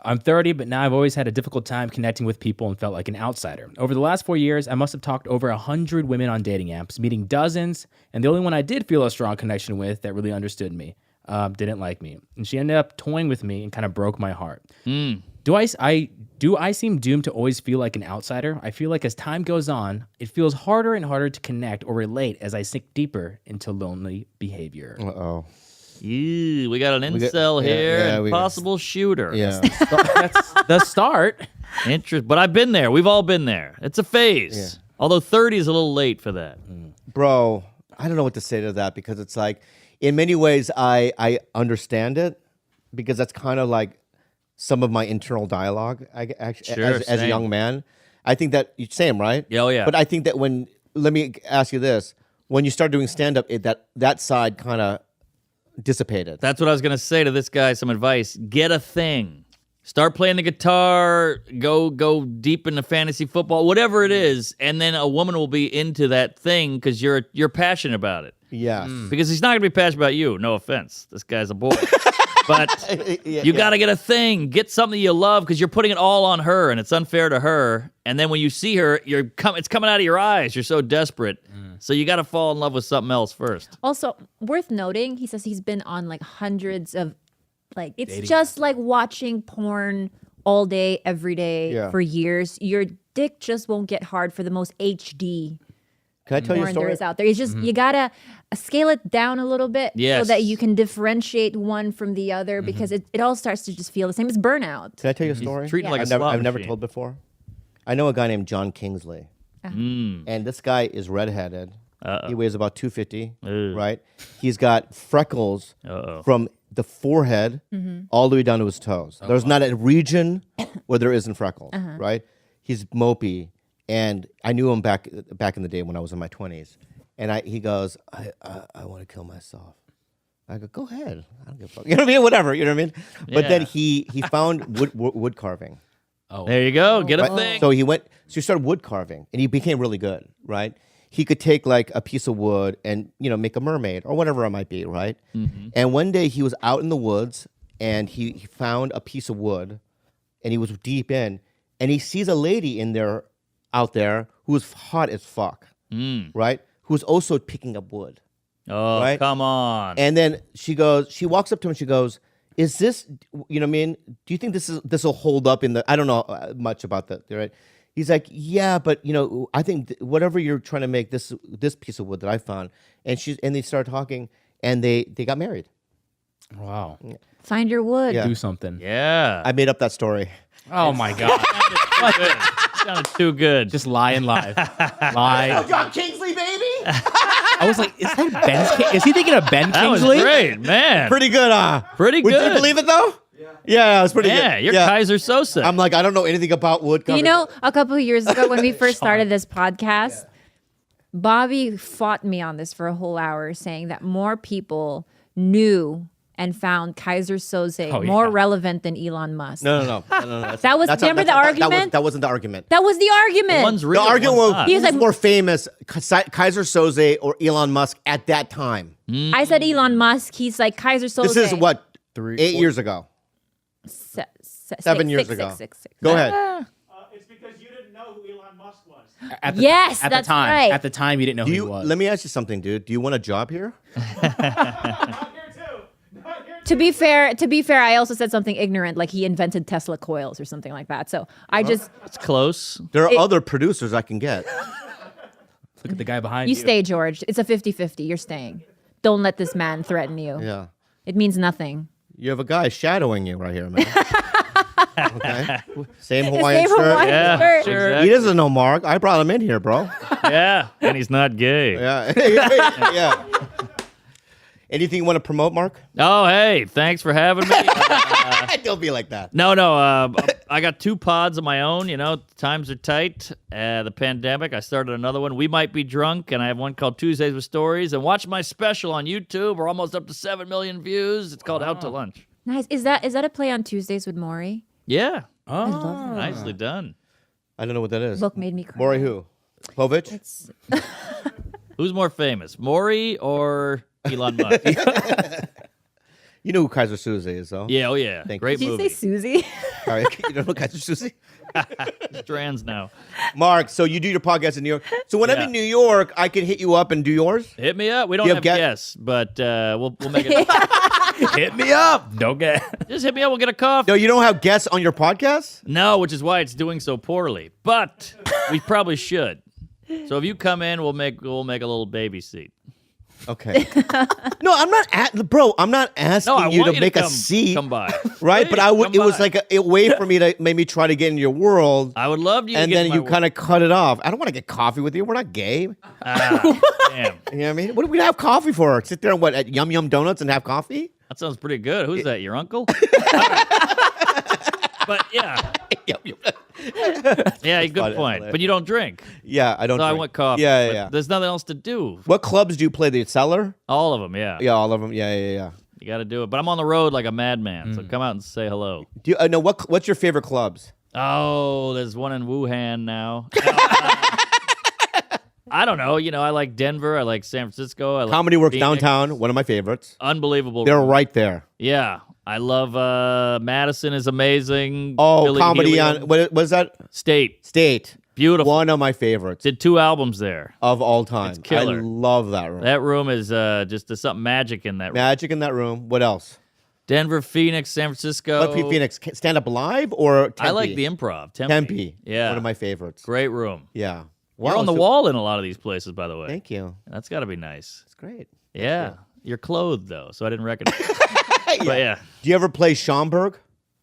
I'm 30, but now I've always had a difficult time connecting with people and felt like an outsider. Over the last 4 years, I must have talked to over 100 women on dating apps, meeting dozens, and the only one I did feel a strong connection with that really understood me. didn't like me, and she ended up toying with me and kind of broke my heart. Do I seem doomed to always feel like an outsider? I feel like as time goes on, it feels harder and harder to connect or relate as I sink deeper into lonely behavior.
Uh-oh.
We got an incel here, and possible shooter.
Yeah.
That's the start.
But I've been there. We've all been there. It's a phase.
Yeah.
Although 30 is a little late for that.
Bro, I don't know what to say to that because it's like, in many ways, I understand it because that's kind of like some of my internal dialogue as a young man. I think that, same, right?
Oh, yeah.
But I think that let me ask you this, when you start doing stand-up, that side kind of dissipated.
That's what I was going to say to this guy, some advice. Get a thing. Start playing the guitar, go deep into fantasy football, whatever it is, and then a woman will be into that thing because you're passionate about it.
Yes.
Because he's not going to be passionate about you. No offense. This guy's a boy. But you got to get a thing. Get something you love because you're putting it all on her, and it's unfair to her. And then when you see her, it's coming out of your eyes. You're so desperate. So you got to fall in love with something else first.
Also, worth noting, he says he's been on like hundreds of, like, it's dating just like watching porn all day, every day for years. Your dick just won't get hard for the most HD.
Can I tell you a
porn
story?
there is out there. It's just, you gotta scale it down a little bit so that you can differentiate one from the other because it all starts to just feel the same. It's burnout.
Can I tell you a story?
Treating like a
I've
slot
never
machine.
told before. I know a guy named John Kingsley. And this guy is redheaded. He weighs about 250, right? He's got freckles from the forehead all the way down to his toes. There's not a region where there isn't freckles, right? He's mopey. And I knew him back in the day when I was in my 20s. And he goes, I want to kill myself. I go, go ahead. I don't give a fuck. You know what I mean? Whatever. You know what I mean? But then he found wood carving.
Oh, there you go. Get a thing.
So he started wood carving, and he became really good, right? He could take like a piece of wood and, make a mermaid or whatever it might be, right? And one day he was out in the woods, and he found a piece of wood, and he was deep in, and he sees a lady out there who was hot as fuck, right? Who was also picking up wood.
Oh,
right?
Come on.
And then she walks up to him and she goes, is this, you know what I mean? Do you think this will hold up I don't know much about that, right? He's like, yeah, but I think whatever you're trying to make, this piece of wood that I found, and they started talking, and they got married.
Wow.
Find your wood.
Yeah.
Do something.
Yeah.
I made up that story.
Oh my God.
Sounded too good.
Just lie and lie. Lie.
John Kingsley, baby.
I was like, is he thinking of Ben
That was
Kingsley?
great, man.
Pretty good,
Pretty
Would
good.
you believe it though? Yeah, it was pretty good.
Yeah, you're Kaiser Sosa.
I'm like, I don't know anything about wood.
You know, a couple of years ago when we first started this podcast, Bobby fought me on this for a whole hour, saying that more people knew and found Kaiser Soze more relevant than Elon Musk.
No.
That was, remember the argument?
That wasn't the argument.
That was the argument.
One's real,
The argument
one's
was
not.
who was more famous, Kaiser Soze or Elon Musk at that time.
I said Elon Musk. He's like Kaiser Soze.
This is what, 8 years ago? 7 years ago.
Six.
Go ahead.
It's because you didn't know who Elon Musk was.
At
Yes,
at
that's
the time,
right.
At the time, you didn't know who he was.
Let me ask you something, dude. Do you want a job here?
Not here too. Not here
To be fair, I also said something ignorant, like he invented Tesla coils or something like that. So I just
It's close.
There are other producers I can get.
Look at the guy behind you.
you stay, George. It's a 50-50. You're staying. Don't let this man threaten you.
Yeah.
It means nothing.
You have a guy shadowing you right here, man. Okay. Same Hawaiian
Same
shirt.
Hawaiian
Yeah,
shirt.
sure.
He doesn't know Mark. I brought him in here, bro.
Yeah, and he's not gay.
Yeah. Yeah. Anything you want to promote, Mark?
Oh, hey, thanks for having me.
Don't be like that.
No, I got 2 pods of my own. Times are tight. The pandemic. I started another one. We Might Be Drunk, and I have one called Tuesdays with Stories. And watch my special on YouTube. We're almost up to 7 million views. It's called Out to Lunch.
Nice. Is that a play on Tuesdays with Maury?
Yeah,
I love that.
nicely done.
I don't know what that is.
Book made me cry.
Maury who? Povich?
It's,
Who's more famous, Maury or Elon Musk?
You know who Kaiser Soze is, though.
Yeah, oh yeah,
Thank
great
did you
movie.
say Susie?
Sorry, you don't know Kaiser sushi?
It's trans now.
Mark, so you do your podcast in New York. So when I'm
Yeah.
in New York, I can hit you up and do yours?
Hit me up. We don't
You
have
have
guests, but we'll make it.
Hit me up. Don't get.
Just hit me up. We'll get a coffee.
No, you don't have guests on your podcast?
No, which is why it's doing so poorly. But we probably should. So if you come in, we'll make a little baby seat.
Okay. No, I'm not I'm not asking
No, I
you
want
to make a
come,
seat.
Come by,
Right?
Please,
But I would
come
it was
by.
like a way for me to maybe try to get in your world.
I would love you.
And
to get
then
in
you
my
kind of cut it off. I don't want to get coffee with you. We're not gay. You
damn.
know what I mean? What do we have coffee for? Sit there and at Yum Yum Donuts and have coffee?
That sounds pretty good. Who's that? Your uncle? But yeah, yeah, good
funny,
point.
hilarious.
But you don't drink,
Yeah, I don't
so I
drink.
want coffee.
Yeah,
But
yeah.
There's nothing else to do.
What clubs do you play? The Cellar?
All of them, yeah.
Yeah, all of them. Yeah.
You got to do it. But I'm on the road like a madman, so come out and say hello.
Do you know what's your favorite clubs?
Oh, there's one in Wuhan now. I don't know. You know, I like Denver. I like San Francisco. I like
Comedy Works
Phoenix.
downtown, one of my favorites.
Unbelievable.
They're right there.
Yeah. I love Madison is amazing.
Oh,
Billy
comedy
Helium.
on what is that?
State.
Beautiful.
Beautiful.
One of my favorites
Did 2 albums there.
of all time.
It's killer.
I love that room.
That room is just there's something magic in that room.
Magic in that room. What else?
Denver, Phoenix, San Francisco.
What Phoenix? Stand Up Live or Tempe?
I like the Improv.
Tempe.
Yeah.
One of my favorites.
Great room.
Yeah.
We're on the wall in a lot of these places, by the way.
Thank you.
That's got to be nice.
It's great.
Yeah. You're clothed, though, so I didn't recognize. But yeah.
Do you ever play Schaumburg?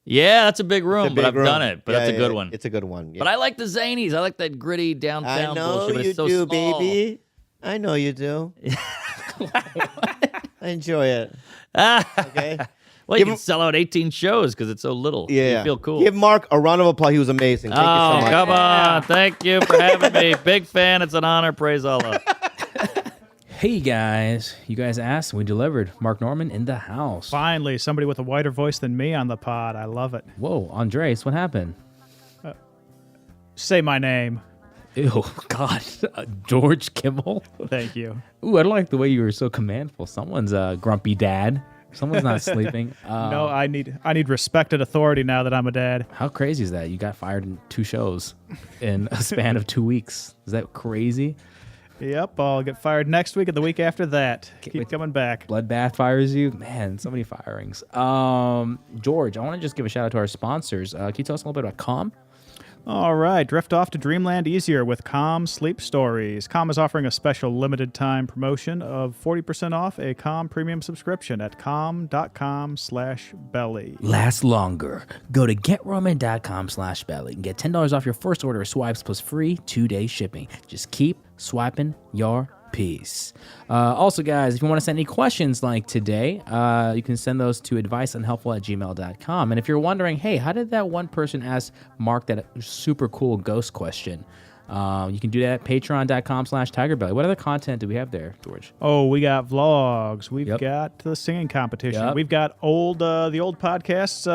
Yeah, that's a big room,
It's a
but
big
I've
room.
done it. But
Yeah,
that's a
yeah,
good
yeah.
one.
It's a good one. Yeah.
But I like the Zanies. I like that gritty downtown
I know
bullshit, but
you
it's so
do,
small.
baby. I know you do. I enjoy it. Okay.
Well, you
Give
can
him-
sell out 18 shows because it's so little.
Yeah.
You feel cool.
Give Mark a round of applause. He was amazing. Thank you
Oh,
so much.
come on. Thank you for having me. Big fan. It's an honor. Praise Allah.
Hey guys, you guys asked, we delivered. Mark Norman in the house.
Finally, somebody with a wider voice than me on the pod. I love it.
Whoa, Andres, what happened?
Say my name.
Ew, God, George Kimmel.
Thank you.
Ooh, I don't like the way you were so commandful. Someone's a grumpy dad. Someone's not sleeping.
No, I need respected authority now that I'm a dad.
How crazy is that? You got fired in 2 shows in a span of 2 weeks. Is that crazy?
Yep, I'll get fired next week and the week after that. Keep
wait.
coming back.
Bloodbath fires you? Man, so many firings. George, I want to just give a shout out to our sponsors. Can you tell us a little bit about Calm?
All right, drift off to dreamland easier with Calm Sleep Stories. Calm is offering a special limited time promotion of 40% off a Calm premium subscription at calm.com/belly.
Last longer. Go to getroman.com/belly and get $10 off your first order of swipes plus free 2-day shipping. Just keep swiping your piece. Also, guys, if you want to send any questions like today, you can send those to adviceunhelpful@gmail.com. And if you're wondering, hey, how did that one person ask Mark that super cool ghost question? You can do that at patreon.com/TigerBelly. What other content do we have there, George?
Oh, we got vlogs. We've
Yep.
got the singing competition.
Yep.
We've got the old podcasts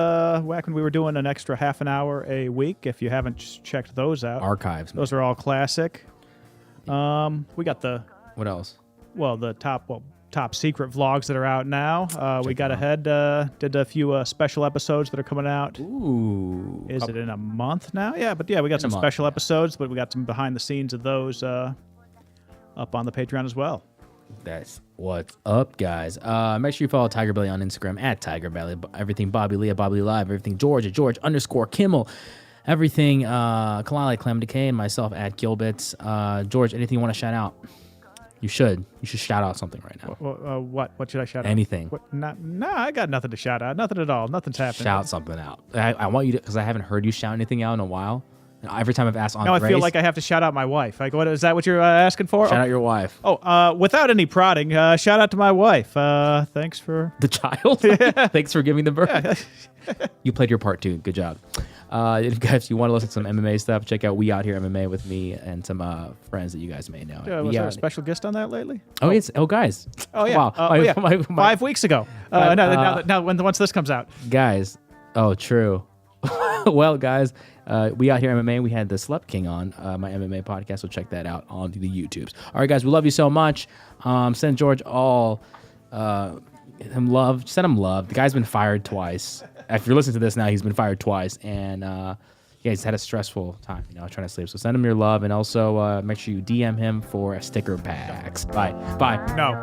back when we were doing an extra half an hour a week. If you haven't checked those out,
Archives.
those are all classic. We got the
What else?
top secret vlogs that are out now. We got ahead, did a few special episodes that are coming out.
Ooh.
Is it in a month now? Yeah, but yeah, we got some
month,
special episodes, but we got some behind the scenes of those up on the Patreon as well.
That's what's up, guys. Make sure you follow TigerBelly on Instagram at TigerBelly. Everything Bobby Lee at Bobby Lee Live. Everything George at George_Kimmel. Everything Khalyla Clem Decay and myself at Gilbert. George, anything you want to shout out? You should shout out something right now.
What should I shout out?
Anything.
No, I got nothing to shout out. Nothing at all. Nothing's happening.
Shout something out. I want you to, because I haven't heard you shout anything out in a while. And every time I've asked
Now I
Andres,
feel like I have to shout out my wife. Like, what is that? What you're asking for?
shout out your wife.
Without any prodding, shout out to my wife. Thanks for.
The child? Thanks for giving the birth. You played your part too. Good job. If you want to listen to some MMA stuff, check out We Out Here MMA with me and some friends that you guys may know.
Was
We
there a
Out-
special guest on that lately?
Guys.
Oh yeah.
Wow. My-
5 weeks ago. Once this comes out.
Guys. Oh, true. Well, guys, We Out Here MMA. We had the Slept King on my MMA podcast, so check that out on the YouTubes. All right, guys, we love you so much. Send George all him love. Send him love. The guy's been fired twice. if you're listening to this now, he's been fired twice, and he's had a stressful time, trying to sleep. So send him your love, and also make sure you DM him for sticker packs. Bye.
No.